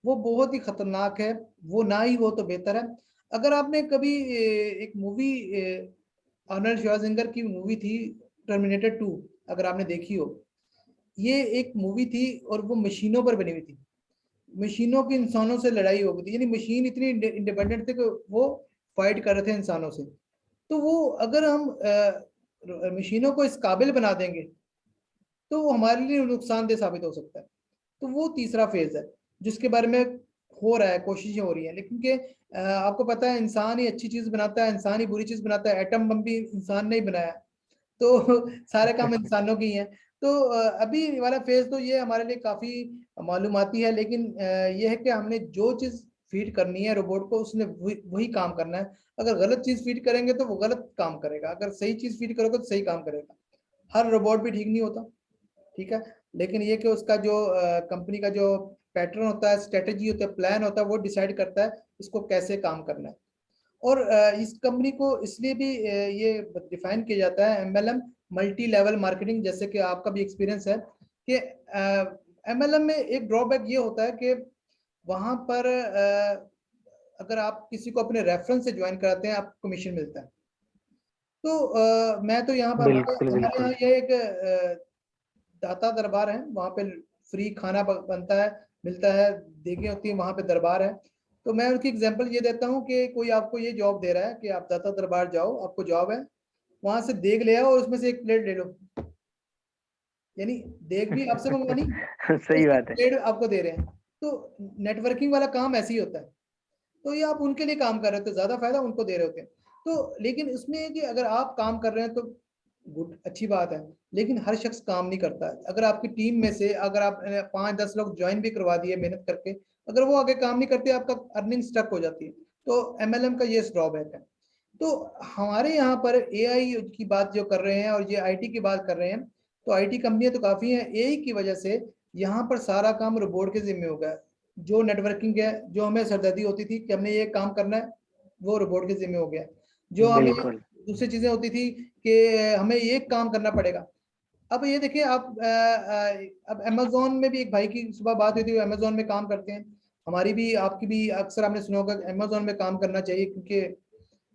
वो बहुत ही खतरनाक है, वो ना ही हो तो बेहतर है। अगर आपने कभी एक मूवी आर्नल्ड श्वार्ज़नेगर की मूवी थी टर्मिनेटर 2, अगर आपने देखी हो, ये एक मूवी थी और वो मशीनों पर बनी हुई थी। मशीनों की इंसानों से लड़ाई हो गई थी, यानी मशीन इतनी इंडिपेंडेंट थे कि वो फाइट कर रहे थे इंसानों से। तो वो अगर हम मशीनों को इस काबिल बना देंगे तो वो हमारे लिए नुकसानदेह साबित हो सकता है। तो वो तीसरा फेज है जिसके बारे में हो रहा है, कोशिशें हो रही हैं। लेकिन के आपको पता है इंसान ही अच्छी चीज बनाता है, इंसान ही बुरी चीज बनाता है, एटम बम भी इंसान ने ही बनाया, तो सारे काम इंसानों की हैं। तो अभी वाला फेज तो ये हमारे लिए काफी मालूमाती है, लेकिन ये है कि हमने जो चीज फीड करनी है रोबोट को, उसने वही काम करना है। अगर गलत चीज फीड करेंगे तो वो गलत काम करेगा, अगर सही चीज फीड करोगे तो सही काम करेगा। हर रोबोट भी ठीक नहीं होता, ठीक है, लेकिन ये कि उसका जो कंपनी का जो पैटर्न होता है, स्ट्रेटेजी होता है, प्लान होता है, वो डिसाइड करता है इसको कैसे काम करना है। और इस कंपनी को इसलिए भी ये डिफाइन किया जाता है एमएलएम, मल्टी लेवल मार्केटिंग, जैसे कि आपका भी एक्सपीरियंस है कि एमएलएम में एक ड्रॉबैक ये होता है कि वहां पर अगर आप किसी को अपने रेफरेंस से ज्वाइन कराते हैं आपको कमीशन मिलता है। तो मैं तो यहाँ पर बिल्कुल हमारे यहाँ बिल्कुल। ये एक दाता दरबार है, वहाँ पे फ्री खाना बनता है, मिलता है, देखें होती है, वहाँ पे दरबार है। तो मैं उनकी एग्जांपल ये देता हूँ कि कोई आपको ये जॉब दे रहा है कि आप दाता दरबार जाओ, आपको जॉब है, वहां से देग ले आओ और उसमें से एक प्लेट ले लो, यानी देग भी आपसे मंगवानी, सही उसकी बात है। प्लेट आपको दे रहे हैं। तो नेटवर्किंग वाला काम ऐसे ही होता है। तो ये आप उनके लिए काम कर रहे हो तो ज्यादा फायदा उनको दे रहे होते हैं। तो लेकिन इसमें है कि अगर आप काम कर रहे हैं तो गुड, अच्छी बात है, लेकिन हर शख्स काम नहीं करता है। अगर आपकी टीम में से अगर आप 5-10 लोग ज्वाइन भी करवा दिए मेहनत करके, अगर वो आगे काम नहीं करते, आपका अर्निंग स्टक हो जाती है। तो एमएलएम का ये ड्रॉबैक है। तो हमारे यहाँ पर एआई की बात जो कर रहे हैं और ये आईटी की बात कर रहे हैं, तो आईटी कंपनियां तो काफी हैं, एआई की वजह से यहाँ पर सारा काम रोबोट के जिम्मे हो गया। जो नेटवर्किंग है, जो हमें सरदर्दी होती थी कि हमने ये काम करना है, वो रोबोट के जिम्मे हो गया। जो हमें बिल्कुल। दूसरी चीजें होती थी कि हमें ये काम करना पड़ेगा। अब ये देखिए आप अब अमेजोन में भी एक भाई की सुबह बात हुई थी, वो अमेजोन में काम करते हैं। हमारी भी आपकी भी अक्सर आपने सुना होगा अमेजोन में काम करना चाहिए, क्योंकि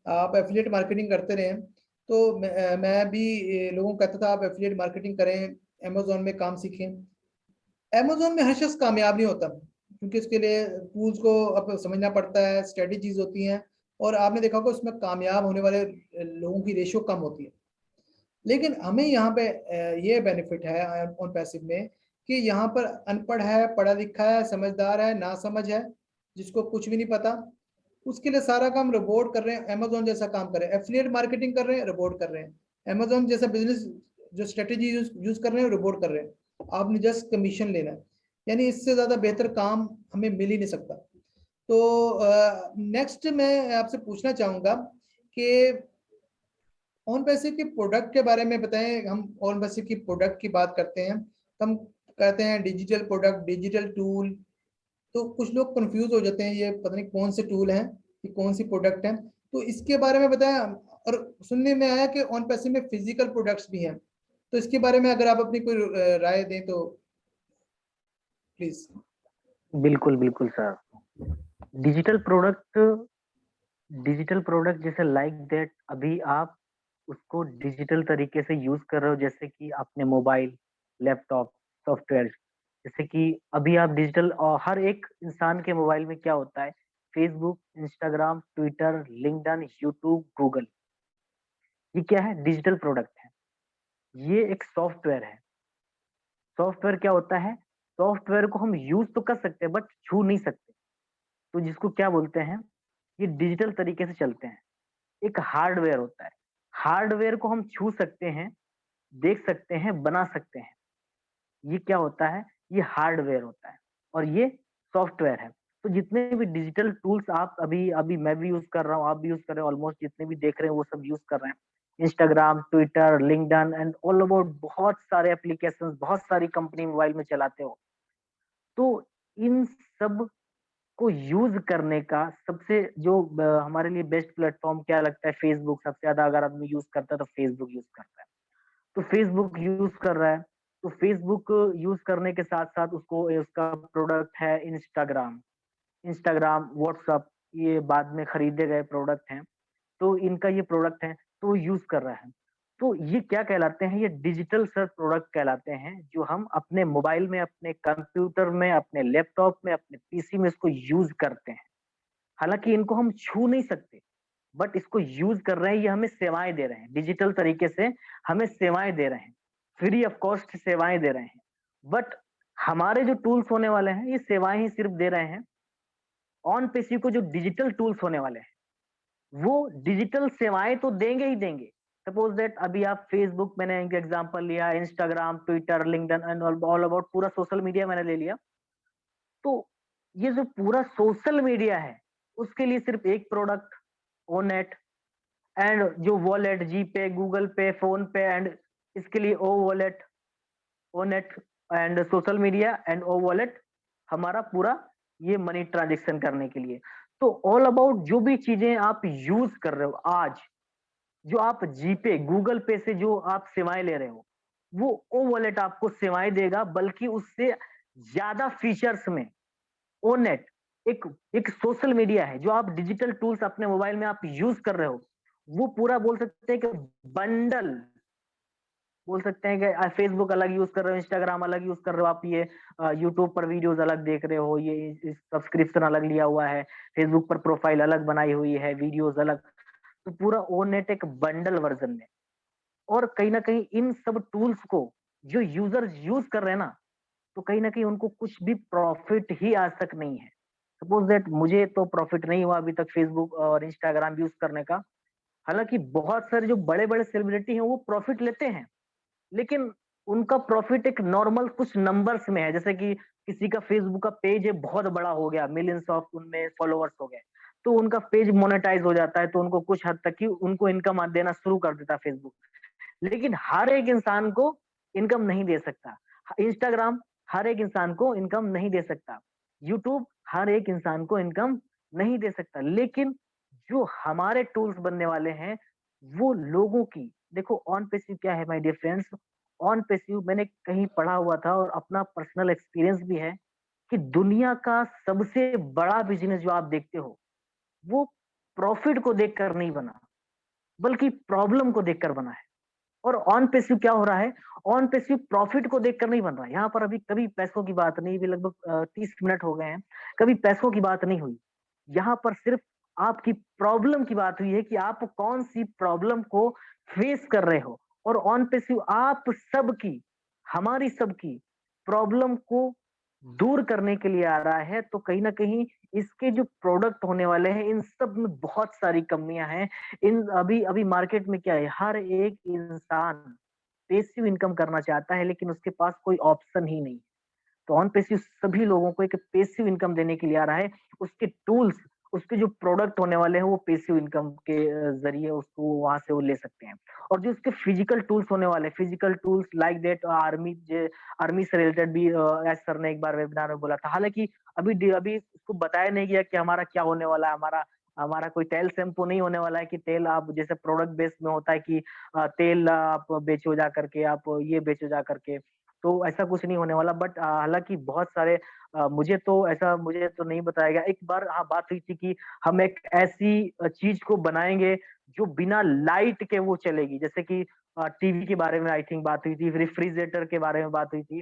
आप एफिलिएट मार्केटिंग करते रहे हैं। तो मैं भी लोगों को कहता था आप एफिलिएट मार्केटिंग करें, अमेजोन में काम सीखें। अमेजोन में हर शख्स कामयाब नहीं होता, क्योंकि इसके लिए टूल्स को अब समझना पड़ता है, स्ट्रेटेजीज होती हैं, और आपने देखा होगा उसमें कामयाब होने वाले लोगों की रेशियो कम होती है। लेकिन हमें यहाँ पे ये बेनिफिट है ऑन पैसिव में कि यहाँ पर अनपढ़ है, पढ़ा लिखा है, समझदार है, नासमझ है, जिसको कुछ भी नहीं पता, उसके लिए सारा काम रोबोट कर रहे हैं। अमेज़न जैसा काम कर रहे हैं, एफिलिएट मार्केटिंग कर रहे हैं, रोबोट कर रहे हैं। अमेज़न जैसा बिज़नेस जो स्ट्रेटजी यूज़ कर रहे हैं, रोबोट कर रहे हैं। आपने जस्ट कमीशन लेना है, यानी इससे ज़्यादा बेहतर काम हमें मिल ही नहीं सकता। तो नेक्स्ट मैं आपसे पूछना चाहूँगा कि ऑन पैसिव के प्रोडक्ट के बारे में बताएं। हम ऑन पैसिव की प्रोडक्ट की बात करते हैं, हम कहते हैं डिजिटल प्रोडक्ट, डिजिटल टूल, तो कुछ लोग कंफ्यूज हो जाते हैं, ये पता नहीं कौन से टूल हैं, ये कौन सी प्रोडक्ट है, तो इसके बारे में बताएं। और सुनने में आया कि ऑन पैसिव में फिजिकल प्रोडक्ट्स भी हैं, तो इसके बारे में अगर आप अपनी कोई राय दें तो प्लीज। बिल्कुल बिल्कुल sir. Digital product digital product जैसे लाइक दैट, अभी आप उसको डिजिटल तरीके से यूज कर रहे हो, जैसे कि अपने मोबाइल, लैपटॉप, सॉफ्टवेयर। जैसे कि अभी आप डिजिटल, और हर एक इंसान के मोबाइल में क्या होता है, Facebook, Instagram, Twitter, LinkedIn, YouTube, Google, ये क्या है, डिजिटल प्रोडक्ट है। ये एक सॉफ्टवेयर है। सॉफ्टवेयर क्या होता है, सॉफ्टवेयर को हम यूज तो कर सकते हैं बट छू नहीं सकते, तो जिसको क्या बोलते हैं, ये डिजिटल तरीके से चलते हैं। एक हार्डवेयर होता है, हार्डवेयर को हम छू सकते हैं, देख सकते हैं, बना सकते हैं, ये क्या होता है, ये हार्डवेयर होता है। और ये सॉफ्टवेयर है। तो जितने भी डिजिटल टूल्स आप अभी अभी मैं भी यूज कर रहा हूँ, आप भी यूज कर रहे हो, ऑलमोस्ट जितने भी देख रहे हैं वो सब यूज कर रहे हैं। Instagram, Twitter, LinkedIn and all about, बहुत सारे एप्लीकेशंस, बहुत सारी कंपनी मोबाइल में चलाते हो। तो इन सब को यूज करने का सबसे जो हमारे लिए बेस्ट प्लेटफॉर्म क्या लगता है, फेसबुक। सबसे ज्यादा अगर आदमी यूज करता है तो फेसबुक यूज करता है। तो फेसबुक यूज कर रहा है, तो फेसबुक यूज करने के साथ साथ उसको उसका प्रोडक्ट है इंस्टाग्राम। इंस्टाग्राम, व्हाट्सअप, ये बाद में खरीदे गए प्रोडक्ट हैं, तो इनका ये प्रोडक्ट है, तो यूज कर रहा है। तो ये क्या कहलाते हैं, ये डिजिटल सर प्रोडक्ट कहलाते हैं, जो हम अपने मोबाइल में, अपने कंप्यूटर में, अपने लैपटॉप में, अपने पीसी में इसको यूज करते हैं। हालांकि इनको हम छू नहीं सकते, बट इसको यूज कर रहे हैं, ये हमें सेवाएं दे रहे हैं, डिजिटल तरीके से हमें सेवाएं दे रहे हैं, फ्री ऑफ कॉस्ट सेवाएं दे रहे हैं। बट हमारे जो टूल्स होने वाले हैं, ये सेवाएं ही सिर्फ दे रहे हैं। ऑन पीसी को जो डिजिटल टूल्स होने वाले हैं, वो डिजिटल सेवाएं तो देंगे ही देंगे। सपोज दैट अभी आप फेसबुक, मैंने एक एग्जांपल लिया, Instagram, Twitter, LinkedIn and all about पूरा सोशल मीडिया मैंने ले लिया। तो ये जो पूरा सोशल मीडिया है, उसके लिए सिर्फ एक प्रोडक्ट, ओनेट, एंड जो wallet, GPay, Google Pay, PhonePe, and इसके लिए O wallet, ONet and social media and O wallet, हमारा पूरा ये मनी ट्रांजेक्शन करने के लिए। तो ऑल अबाउट जो भी चीजें आप यूज कर रहे हो आज, जो आप जीपे, गूगल पे से जो आप सेवाएं ले रहे हो, वो ओ वॉलेट आपको सेवाएं देगा, बल्कि उससे ज्यादा फीचर्स में। ओनेट एक एक सोशल मीडिया है, जो आप डिजिटल टूल्स अपने मोबाइल में आप यूज कर रहे हो, वो पूरा बोल सकते हैं कि बंडल, बोल सकते हैं कि फेसबुक अलग यूज कर रहे हो, इंस्टाग्राम अलग यूज कर रहे हो, आप ये यूट्यूब पर वीडियोस अलग देख रहे हो, ये सब्सक्रिप्शन अलग लिया हुआ है, फेसबुक पर प्रोफाइल अलग बनाई हुई है, वीडियोस अलग। तो पूरा ओनेट एक बंडल वर्जन में। और कहीं ना कहीं इन सब टूल्स को जो यूजर्स यूज कर रहे हैं ना, तो कहीं ना कहीं उनको कुछ भी प्रॉफिट ही आज तक नहीं है। सपोज दैट मुझे तो प्रॉफिट नहीं हुआ अभी तक फेसबुक और इंस्टाग्राम यूज करने का। हालांकि बहुत सारे जो बड़े बड़े सेलिब्रिटी हैं वो प्रॉफिट लेते हैं, लेकिन उनका प्रॉफिट एक नॉर्मल कुछ नंबर्स में है। जैसे कि किसी का फेसबुक का पेज है बहुत बड़ा हो गया, मिलियंस ऑफ उनमें फॉलोअर्स हो गए, तो उनका पेज मोनेटाइज हो जाता है, तो उनको कुछ हद तक ही उनको इनकम देना शुरू कर देता है फेसबुक। लेकिन हर एक इंसान को इनकम नहीं दे सकता। इंस्टाग्राम हर एक इंसान को इनकम नहीं दे सकता। यूट्यूब हर एक इंसान को इनकम नहीं दे सकता। लेकिन जो हमारे टूल्स बनने वाले हैं, वो लोगों की, देखो ऑन पेसिव क्या है माय डियर फ्रेंड्स, ऑन पेसिव मैंने कहीं पढ़ा हुआ था और अपना पर्सनल एक्सपीरियंस भी है, कि दुनिया का सबसे बड़ा बिजनेस जो आप देखते हो, वो प्रॉफिट को देखकर नहीं बना, बल्कि प्रॉब्लम को देखकर बना है। और ऑन पेसिव क्या हो रहा है, ऑन पेसिव प्रॉफिट को देखकर नहीं बन रहा है। यहाँ पर अभी कभी पैसों की बात नहीं, भी लगभग 30 मिनट हो गए हैं, कभी पैसों की बात नहीं हुई। यहाँ पर सिर्फ आपकी प्रॉब्लम की बात हुई है, कि आप कौन सी प्रॉब्लम को फेस कर रहे हो, और ऑन पैसिव आप सबकी, हमारी सबकी प्रॉब्लम को दूर करने के लिए आ रहा है। तो कहीं न कहीं इसके जो प्रोडक्ट होने वाले हैं, इन सब में बहुत सारी कमियाँ हैं। इन अभी अभी मार्केट में क्या है, हर एक इंसान पैसिव इनकम करना चाहता है, लेकिन उसके पास कोई ऑप्शन ही नहीं। तो ऑन पैसिव सभी लोगों को एक पैसिव इनकम देने के लिए आ रहा है। उसके टूल्स, उसके जो प्रोडक्ट होने वाले हैं वो पैसिव इनकम के ज़रिए उसको वहाँ से वो ले सकते हैं। और जो उसके फिजिकल टूल्स होने वाले हैं, physical tools like that army से रिलेटेड भी एज सर ने एक बार वेबिनार में बोला था। हालाँकि अभी उसको बताया नहीं गया कि हमारा क्या होने वाला है, हमारा हमारा कोई तेल शैम्पू नहीं होने वाला है कि तेल आप जैसे प्रोडक्ट बेस में होता है कि तेल आप बेचो जा करके, आप ये बेचो जा करके। तो ऐसा कुछ नहीं होने वाला बट हालाँकि बहुत सारे मुझे तो नहीं बताया गया। एक बार हाँ, बात हुई थी कि हम एक ऐसी चीज़ को बनाएँगे जो बिना लाइट के वो चलेगी। जैसे कि टीवी के बारे में आई थिंक बात हुई थी, रेफ्रिजरेटर के बारे में बात हुई थी।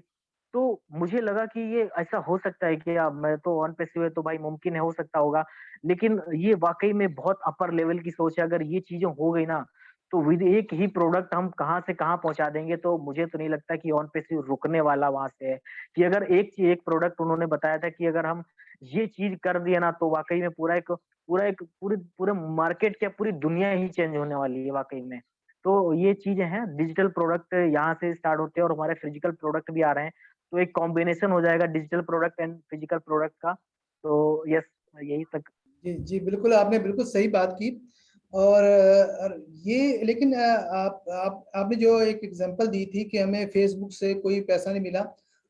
तो मुझे लगा कि ये ऐसा हो सकता है क्या? मैं तो ऑन पैसिव है तो भाई मुमकिन है, हो सकता होगा। लेकिन ये वाक़ई में बहुत अपर लेवल की सोच है। अगर ये चीज़ें हो गई ना, तो विद एक ही प्रोडक्ट हम कहाँ से कहाँ पहुँचा देंगे, तो मुझे तो नहीं लगता कि ऑन पैसिव रुकने वाला वहाँ से है। कि अगर एक प्रोडक्ट उन्होंने बताया था कि अगर हम ये चीज़ कर दिए ना, तो वाक़ई में पूरे मार्केट क्या पूरी दुनिया ही चेंज होने वाली है वाक़ई में। तो ये चीज़ें हैं, डिजिटल प्रोडक्ट यहाँ से स्टार्ट होते हैं और हमारे फिजिकल प्रोडक्ट भी आ रहे हैं। तो एक कॉम्बिनेशन हो जाएगा digital product and physical product का। तो यस, यही तक। जी, जी, बिल्कुल, आपने बिल्कुल सही बात की और ये लेकिन आपने जो एक एग्ज़ाम्पल दी थी कि हमें फ़ेसबुक से कोई पैसा नहीं मिला।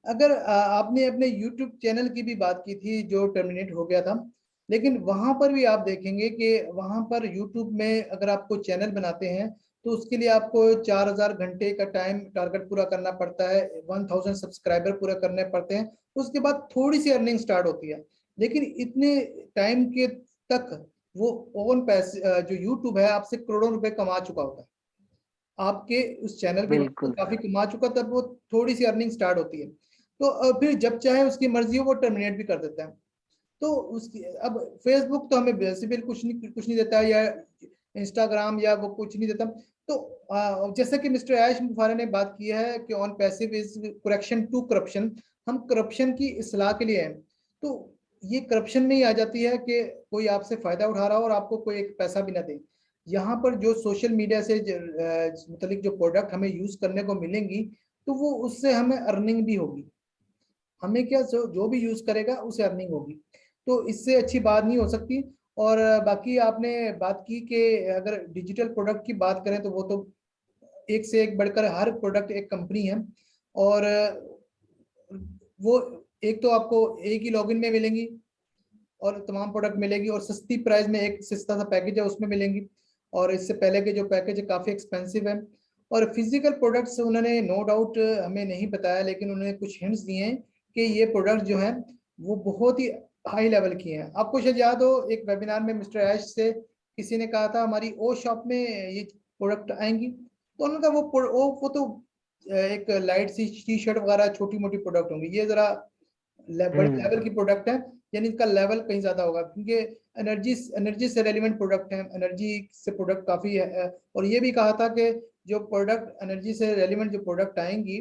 अगर आपने अपने यूट्यूब चैनल की भी बात की थी जो टर्मिनेट हो गया था, लेकिन वहाँ पर भी आप देखेंगे कि वहाँ पर यूट्यूब में अगर आपको चैनल बनाते हैं, तो उसके लिए आपको 4000 घंटे का टाइम टारगेट पूरा करना पड़ता है, 1000 सब्सक्राइबर पूरे करने पड़ते हैं, उसके बाद थोड़ी-सी अर्निंग स्टार्ट होती है। लेकिन इतने टाइम के तक वो जो यूट्यूब है आपसे करोड़ों रुपए कमा चुका होता है। आपके उस चैनल की वजह से बिल्कुल काफ़ी सर। कमा चुका तब वो थोड़ी-सी अर्निंग स्टार्ट होती है। तो फिर जब चाहे उसकी मर्ज़ी हो वो टर्मिनेट भी कर देता है। तो उसकी अब फ़ेसबुक तो हमें वैसे भी कुछ नहीं देता या इंस्टाग्राम या वो कुछ नहीं देता। तो जैसा कि मिस्टर ऐश मुफारा ने बात की है कि ऑन पैसिव इज़ करेक्शन टू करप्शन, हम करप्शन की इस्लाह के लिए हैं। तो ये करप्शन में ही आ जाती है कि कोई आपसे फ़ायदा उठा रहा हो और आपको कोई एक पैसा भी ना दे। यहाँ पर जो सोशल मीडिया से मुतल्लिक जो प्रोडक्ट हमें यूज़ करने को मिलेंगी, तो वो उससे हमें अर्निंग भी होगी। हमें क्या जो जो भी यूज़ करेगा उसे अर्निंग होगी। तो इससे अच्छी बात नहीं हो सकती और बाकी आपने बात की कि अगर डिजिटल प्रोडक्ट की बात करें तो वो तो एक से एक बढ़कर हर प्रोडक्ट एक कंपनी है और वो एक तो आपको एक ही लॉगिन में मिलेंगी और तमाम प्रोडक्ट मिलेगी और सस्ती प्राइस में एक सस्ता सा पैकेज है उसमें मिलेंगी और इससे पहले के जो पैकेज है काफ़ी एक्सपेंसिव है और फिजिकल प्रोडक्ट्स उन्होंने नो डाउट हमें नहीं बताया लेकिन उन्होंने कुछ हिंट्स दिए हैं कि ये प्रोडक्ट जो है वो बहुत ही हाई लेवल की हैं। आपको शायद याद हो एक वेबिनार में मिस्टर ऐश से किसी ने कहा था हमारी ओ शॉप में ये प्रोडक्ट आएंगी तो उन्होंने कहा वो तो एक लाइट सी टी शर्ट वगैरह छोटी मोटी प्रोडक्ट होंगी, ये जरा बड़े लेवल हुँ। की प्रोडक्ट है यानी इनका लेवल कहीं ज्यादा होगा क्योंकि एनर्जी एनर्जी से रेलिवेंट प्रोडक्ट है, एनर्जी से प्रोडक्ट काफी है और ये भी कहा था कि जो प्रोडक्ट एनर्जी से रेलिवेंट जो प्रोडक्ट आएंगी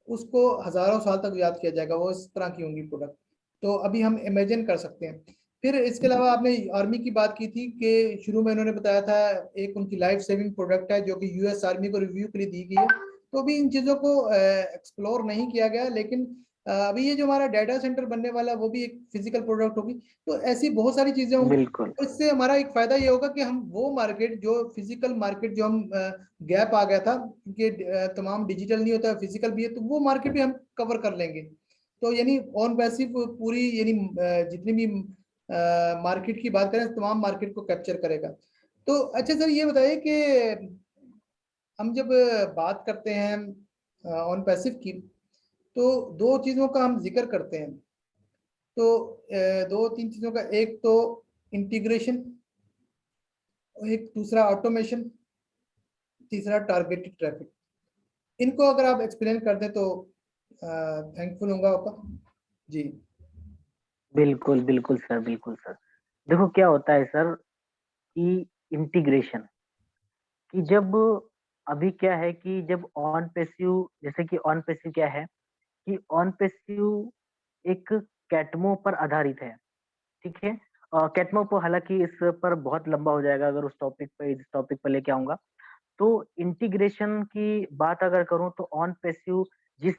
उसको हजारों साल तक याद किया जाएगा, वो इस तरह की होंगी प्रोडक्ट। तो अभी हम इमेजिन कर सकते हैं। फिर इसके अलावा आपने आर्मी की बात की थी कि शुरू में उन्होंने बताया था एक उनकी लाइफ सेविंग प्रोडक्ट है जो कि यूएस आर्मी को रिव्यू के लिए दी गई है। तो अभी इन चीज़ों को एक्सप्लोर नहीं किया गया लेकिन अभी ये जो हमारा डाटा सेंटर बनने वाला है वो भी एक फिजिकल प्रोडक्ट होगी। तो ऐसी बहुत सारी चीजें होंगी बिल्कुल। और इससे हमारा एक फायदा ये होगा कि हम वो मार्केट जो फिजिकल मार्केट जो हम गैप आ गया था क्योंकि तमाम डिजिटल नहीं होता फिजिकल भी है तो वो मार्केट भी हम कवर कर लेंगे। तो यानी ऑन पैसिव पूरी यानी जितनी भी मार्केट की बात करें तमाम मार्केट को कैप्चर करेगा। तो अच्छा सर ये बताइए कि हम जब बात करते हैं ऑन पैसिव की तो दो चीजों का हम जिक्र करते हैं। तो दो तीन चीजों का एक तो इंटीग्रेशन और एक दूसरा ऑटोमेशन, तीसरा टारगेटेड ट्रैफिक। इनको अगर आप एक्सप्लेन कर दें तो थैंकफुल होगा आपका। जी। बिल्कुल सर, बिल्कुल सर। देखो क्या होता है सर कि इंटीग्रेशन कि जब अभी क्या है कि जब ऑन पैसिव, जैसे कि ऑन पैसिव क्या है कि ऑन पैसिव एक कैटमो पर आधारित है, ठीक है? कैटमो को हालाँकि इस पर बहुत लंबा हो जाएगा, अगर उस टॉपिक पे इस टॉपिक पे लेके आऊँगा। तो इंटीग्रेशन की बात अगर करूँ तो ऑन पैसिव जिस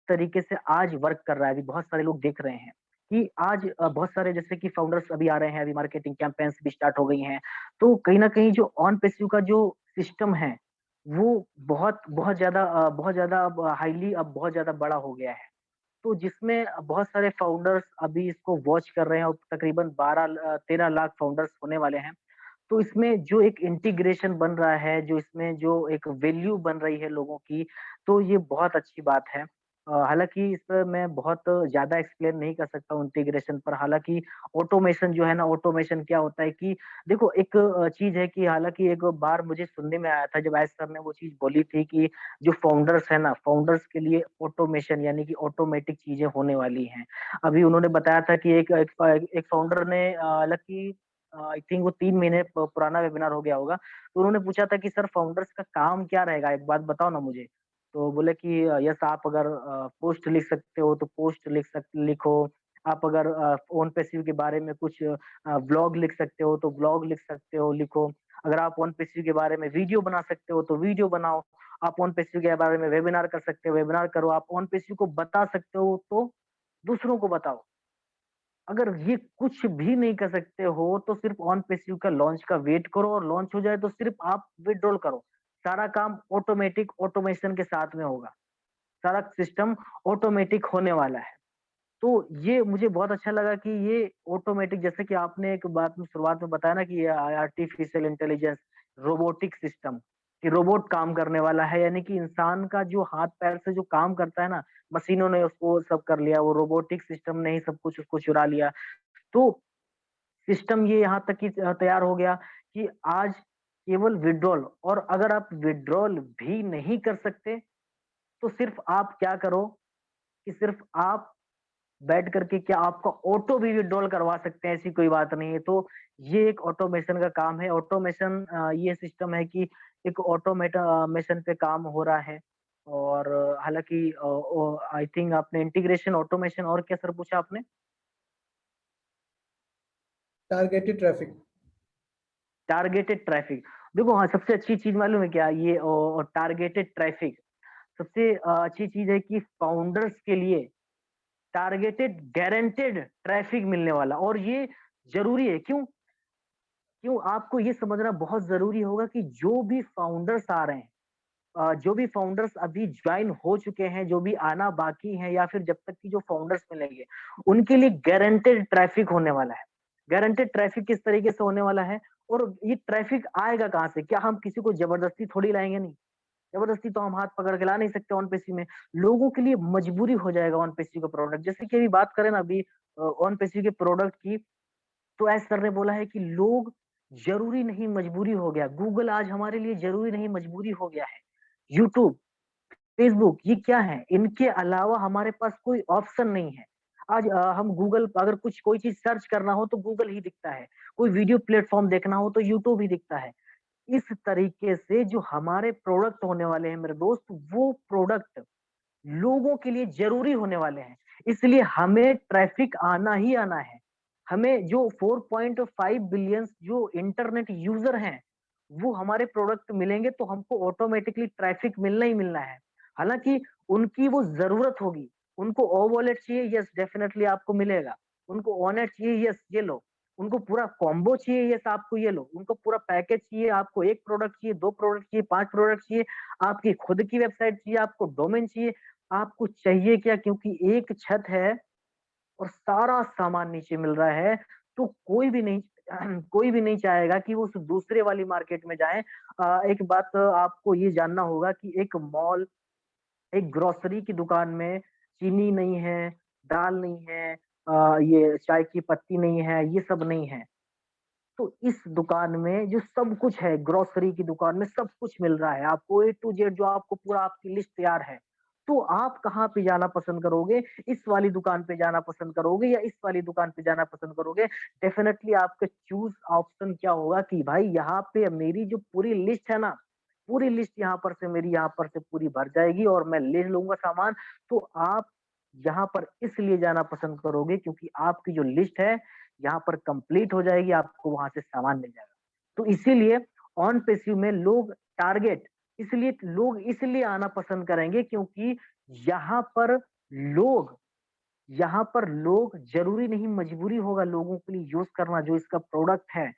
तरीके से आज वर्क कर रहा है, अभी बहुत सारे लोग देख रहे हैं कि आज बहुत सारे जैसे कि फाउंडर्स अभी आ रहे हैं, अभी मार्केटिंग कैंपेन्स भी स्टार्ट हो गई हैं। तो कहीं न कहीं जो ऑन पैसिव का जो सिस्टम है, वो बहुत ज़्यादा अब हाइली अब बहुत ज़्यादा बड़ा हो गया है। तो जिसमें बहुत सारे फाउंडर्स अभी इसको वॉच कर रहे हैं और तकरीबन 13 लाख फाउंडर्स होने वाले हैं। तो इसमें जो एक इंटीग्रेशन बन रहा है, जो इसमें जो एक वैल्यू बन रही है लोगों की, तो ये बहुत अच्छी बात है। हालाँकि इस पे मैं बहुत ज़्यादा एक्सप्लेन नहीं कर सकता हूँ इंटीग्रेशन पर, हालाँकि ऑटोमेशन जो है ना, ऑटोमेशन क्या होता है कि देखो एक चीज़ है कि हालाँकि एक बार मुझे सुनने में आया था जब एस सर ने वो चीज़ बोली थी कि जो फाउंडर्स है ना, फाउंडर्स के लिए ऑटोमेशन यानी कि ऑटोमेटिक चीज़ें होने वाली हैं। अभी उन्होंने बताया था कि एक फाउंडर ने हालाँकि आई थिंक वो 3 महीने पुराना वेबिनार हो गया होगा। तो उन्होंने पूछा था कि सर फाउंडर्स का काम क्या रहेगा? एक बात बताओ ना मुझे। तो बोले कि यस आप अगर पोस्ट लिख सकते हो तो पोस्ट लिखो। आप अगर ओन पैसिव के बारे में कुछ व्लॉग लिख सकते हो तो व्लॉग लिख सकते हो, लिखो। अगर आप ओन पैसिव के बारे में वीडियो बना सकते हो तो वीडियो बनाओ। आप ओन पैसिव के बारे में वेबिनार कर सकते हो, वेबिनार करो। आप ओन पैसिव को बता सकते हो तो दूसरों को बताओ। अगर ये कुछ भी नहीं कर सकते हो, तो सिर्फ़ ऑन पैसिव का लॉन्च का वेट करो और लॉन्च हो जाए तो सिर्फ़ आप विथड्रॉल करो। सारा काम ऑटोमेटिक ऑटोमेशन के साथ में होगा। सारा सिस्टम ऑटोमेटिक होने वाला है। तो ये मुझे बहुत अच्छा लगा कि ये ऑटोमेटिक जैसे कि आपने एक बात में शुरुआत में बताया ना कि ये आर्टिफिशियल इंटेलिजेंस, रोबोटिक सिस्टम, कि रोबोट काम करने वाला है यानी कि इंसान का जो हाथ-पैर से जो काम करता है ना, मशीनों ने उसको सब कर लिया, वो रोबोटिक सिस्टम ने ही सब कुछ उसको चुरा लिया। तो सिस्टम ये यहाँ तक कि तैयार हो गया कि आज केवल विथड्रॉल, और अगर आप विथड्रॉल भी नहीं कर सकते, तो सिर्फ़ आप क्या करो कि सिर्फ़ आप बैठ करके क्या आपका ऑटो भी विथड्रॉल करवा सकते हैं, ऐसी कोई बात नहीं है। तो ये एक ऑटोमेशन का काम है। ऑटोमेशन ये सिस्टम है कि एक मेशन पे काम हो रहा है और हालाँकि आई थिंक आपने इंटीग्रेशन, ऑटोमेशन और क्या सर पूछा आपने? Targeted traffic. Targeted traffic. देखो हाँ, सबसे अच्छी चीज़ मालूम है क्या? ये टारगेटेड ट्रैफिक सबसे अच्छी चीज़ है कि फाउंडर्स के लिए टारगेटेड गारंटेड ट्रैफिक मिलने वाला, और ये ज़रूरी है। क्यों? क्यों आपको ये समझना बहुत ज़रूरी होगा कि जो भी फाउंडर्स आ रहे हैं, जो भी फाउंडर्स अभी जॉइन हो चुके हैं, जो भी आना बाकी हैं या फिर जब तक कि जो फाउंडर्स मिलेंगे, उनके लिए गारंटेड ट्रैफिक होने वाला है। गारंटेड ट्रैफिक किस तरीके से होने वाला है और ये ट्रैफिक आएगा कहाँ से? क्या हम किसी को ज़बरदस्ती थोड़ी लाएँगे? नहीं। ज़बरदस्ती तो हम हाथ पकड़ के ला नहीं सकते ऑन पेसी में। लोगों के लिए मजबूरी हो जाएगा ऑन पेसी का प्रोडक्ट। जैसे कि अभी बात करें ना अभी ऑन पेसी के प्रोडक्ट की, तो एस सर ने बोला है कि लोग ज़रूरी नहीं मजबूरी हो गया। गूगल आज हमारे लिए ज़रूरी नहीं मजबूरी हो गया है। यूट्यूब, फेसबुक ये क्या है? इनके अलावा हमारे पास कोई ऑप्शन नहीं है। आज हम गूगल अगर कुछ कोई चीज़ सर्च करना हो तो गूगल ही दिखता है। कोई वीडियो प्लेटफ़ॉर्म देखना हो तो यूट्यूब ही दिखता है। इस तरीके से जो हमारे प्रोडक्ट होने वाले हैं मेरे दोस्त, वो प्रोडक्ट लोगों के लिए ज़रूरी होने वाले हैं। इसलिए हमें ट्रैफ़िक आना ही आना है। हमें जो 4.5 बिलियन जो इंटरनेट यूज़र हैं, वो हमारे प्रोडक्ट मिलेंगे तो हमको ऑटोमैटिकली ट्रैफ़िक मिलना ही मिलना है। हालाँकि उनकी वो ज़रूरत होगी। उनको ओ वॉलेट चाहिए, यस डेफ़िनेटली आपको मिलेगा। उनको ऑनेट चाहिए, यस ये लो। उनको पूरा कॉम्बो चाहिए, यस आपको ये लो। उनको पूरा पैकेज चाहिए, आपको 1 प्रोडक्ट चाहिए, 2 प्रोडक्ट चाहिए, 5 प्रोडक्ट चाहिए, आपकी खुद की वेबसाइट चाहिए, आपको डोमेन चाहिए, आपको चाहिए क्या? क्योंकि एक छत है और सारा सामान नीचे मिल रहा है, तो कोई भी नहीं कोई भी नहीं चाहेगा कि वो उस दूसरे वाली मार्केट में जाए। एक बात आपको ये जानना होगा कि एक मॉल, एक ग्रोसरी की दुकान में चीनी नहीं है, दाल नहीं है, ये चाय की पत्ती नहीं है, ये सब नहीं है। तो इस दुकान में जो सब कुछ है, ग्रोसरी की दुकान में सब कुछ मिल रहा है। आपको ए टू जेड जो आपको पूरा आपकी लिस्ट तैयार है। तो आप कहाँ पे जाना पसंद करोगे? इस वाली दुकान पे जाना पसंद करोगे या इस वाली दुकान पे जाना पसंद करोगे? डेफिनिटली आपका चूज़ ऑप्शन क्या होगा कि भाई यहाँ पे मेरी जो पूरी लिस्ट है ना, पूरी लिस्ट यहाँ पर से मेरी यहाँ पर से पूरी भर जाएगी और मैं ले लूँगा सामान। तो आप यहाँ पर इसलिए जाना पसंद करोगे क्योंकि आपकी जो लिस्ट है, यहाँ पर कंप्लीट हो जाएगी, आपको वहाँ से सामान मिल जाएगा। तो इसीलिए ऑन पेसिव में टारगेट लोग इसलिए आना पसंद करेंगे क्योंकि यहाँ पर लोग लोग जरूरी नहीं मजबूरी होगा लोगों के लिए यूज करना जो इसका प्रोडक्ट है।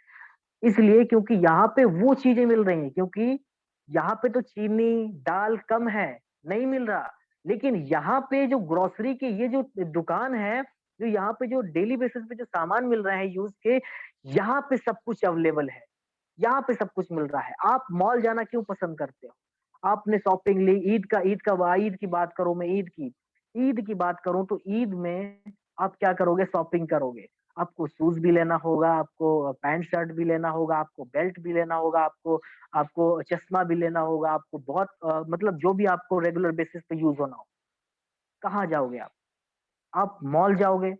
इसलिए क्योंकि यहाँ पे वो चीजें मिल रही हैं क्योंकि यहाँ पे तो चीनी, दाल कम है, नहीं मिल रहा। लेकिन यहाँ पे जो ग्रोसरी के ये जो दुकान है, जो यहाँ पे जो डेली बेसिस पे जो सामान मिल रहे हैं यूज़ के, यहाँ पे सब कुछ अवेलेबल है। यहाँ पे सब कुछ मिल रहा है। आप मॉल जाना क्यों पसंद करते हो? आपने शॉपिंग ली, ईद की बात करूँ मैं ईद की बात करूँ तो ईद में आप क्या करोगे? शॉपिंग करोगे। आपको शूज़ भी लेना होगा, आपको पैंट शर्ट भी लेना होगा, आपको बेल्ट भी लेना होगा, आपको आपको चश्मा भी लेना होगा, आपको बहुत मतलब जो भी आपको रेगुलर बेसिस पे यूज़ होना हो। कहाँ जाओगे आप? आप मॉल जाओगे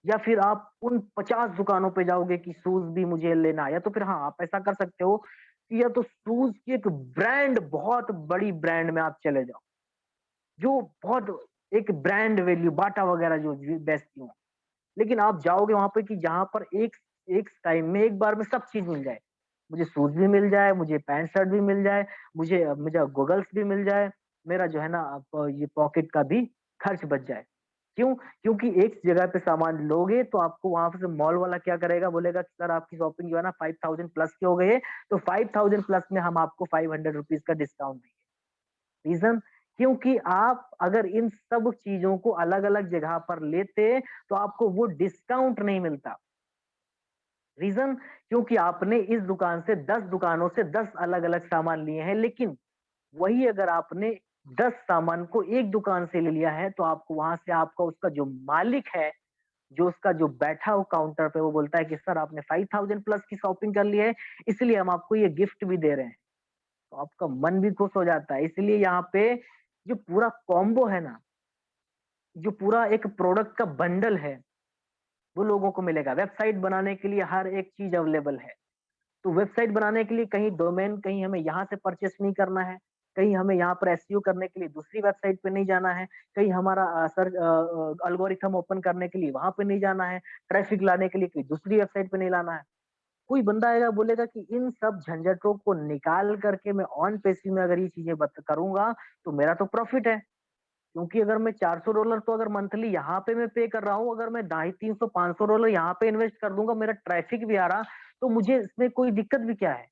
या फिर आप उन 50 दुकानों पे जाओगे कि शूज़ भी मुझे लेना है या तो फिर हाँ, आप ऐसा कर सकते हो कि या तो शूज़ की एक ब्रांड बहुत बड़ी ब्रांड में आप चले जाओ, जो बहुत एक ब्रांड वैल्यू बाटा वगैरह जो बेचती हो। लेकिन आप जाओगे वहाँ पे कि जहाँ पर एक एक टाइम में एक बार में सब चीज़ मिल जाए। मुझे शूज़ भी मिल जाए, मुझे पैंट शर्ट भी मिल जाए, मुझे गॉगल्स भी मिल जाए, मेरा जो है ना ये पॉकेट का भी खर्च बच जाए। क्यों? क्योंकि एक जगह पे सामान लोगे तो आपको वहाँ पे से मॉल वाला क्या करेगा, बोलेगा कि सर आपकी शॉपिंग जो है ना 5000 प्लस की हो गई है, तो 5000 प्लस में हम आपको ₹500 का डिस्काउंट देंगे। रीज़न क्योंकि आप अगर इन सब चीज़ों को अलग-अलग जगह पर लेते, तो आपको वो डिस्काउंट नहीं मिलता। रीज़न क्योंकि आपने इस दुकान से 10 दुकानों से 10 अलग-अलग सामान लिए हैं, लेकिन वही अगर आपने 10 सामान को एक दुकान से ले लिया है, तो आपको वहाँ से आपका उसका जो मालिक है, जो उसका जो बैठा हो काउंटर पे, वो बोलता है कि सर आपने 5000 प्लस की शॉपिंग कर ली है, इसलिए हम आपको ये गिफ्ट भी दे रहे हैं। तो आपका मन भी खुश हो जाता है। इसलिए यहाँ पे जो पूरा कॉम्बो है ना, जो पूरा एक प्रोडक्ट का बंडल है, वो लोगों को मिलेगा। वेबसाइट बनाने के लिए हर एक चीज़ अवेलेबल है। तो वेबसाइट बनाने के लिए कहीं डोमेन कहीं हमें यहाँ से परचेस नहीं करना है, कहीं हमें यहाँ पर एसईओ करने के लिए दूसरी वेबसाइट पे नहीं जाना है, कहीं हमारा एल्गोरिथम ओपन करने के लिए वहाँ पे नहीं जाना है, ट्रैफिक लाने के लिए कोई दूसरी वेबसाइट पे नहीं लाना है। कोई बंदा आएगा बोलेगा कि इन सब झंझटों को निकाल करके मैं ऑन पेसिव में अगर ये चीज़ें बत करूँगा, तो मेरा तो प्रॉफिट है। क्योंकि अगर मैं $400 तो अगर मंथली यहाँ पे मैं पे कर रहा हूँ, अगर मैं ढाई 300 $500 यहाँ पे इन्वेस्ट कर दूँगा, मेरा ट्रैफिक भी आ रहा, तो मुझे इसमें कोई दिक्कत भी क्या है?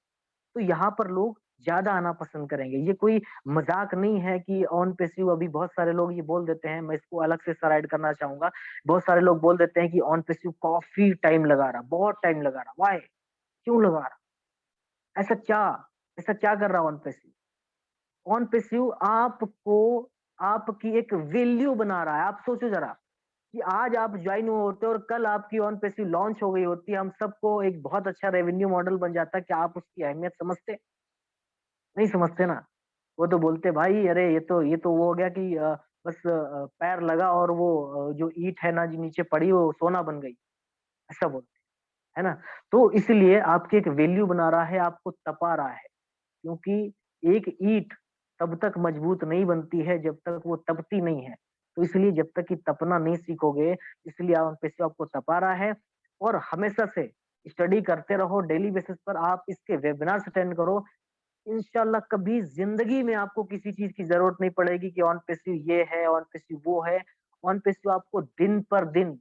तो यहाँ पर लोग ज़्यादा आना पसंद करेंगे। ये कोई मज़ाक नहीं है कि ऑन पेसिव अभी बहुत सारे लोग ये बोल देते हैं, मैं इसको अलग से साइड करना चाहूँगा। बहुत सारे लोग बोल देते हैं कि ऑन पेसिव काफ़ी टाइम लगा रहा, बहुत टाइम लगा रहा, व्हाय? क्यों लगा रहा? ऐसा क्या? ऐसा क्या कर रहा है ऑन पेसिव? ऑन पेसिव आपको आपकी एक वैल्यू बना रहा है। आप सोचो ज़रा कि आज आप जॉइन हुए होते और कल आपकी ऑन पेसिव लॉन्च हो गई होती, हम सबको एक बहुत अच्छा रेवेन्यू मॉडल बन जाता। क्या आप उसकी अहमियत समझते? नहीं समझते ना। वो तो बोलते भाई अरे ये तो वो हो गया कि बस पैर लगा और वो जो ईंट है ना जो नीचे पड़ी वो सोना बन गई, ऐसा बोलते हैं, है ना? तो इसलिए आपकी एक वैल्यू बना रहा है, आपको तपा रहा है। क्योंकि एक ईंट तब तक मजबूत नहीं बनती है जब तक वो तपती नहीं है। तो इसलिए जब तक कि तपना नहीं सीखोगे, इसलिए आप पेशे आपको तपा रहा है और हमेशा से स्टडी करते रहो डेली बेसिस पर आप इसके वेबिनार्स अटेंड करो। इंशाल्लाह कभी ज़िंदगी में आपको किसी चीज़ की ज़रूरत नहीं पड़ेगी कि ऑन पेसिव ये है, ऑन पेसिव वो है। ऑन पेसिव आपको दिन पर दिन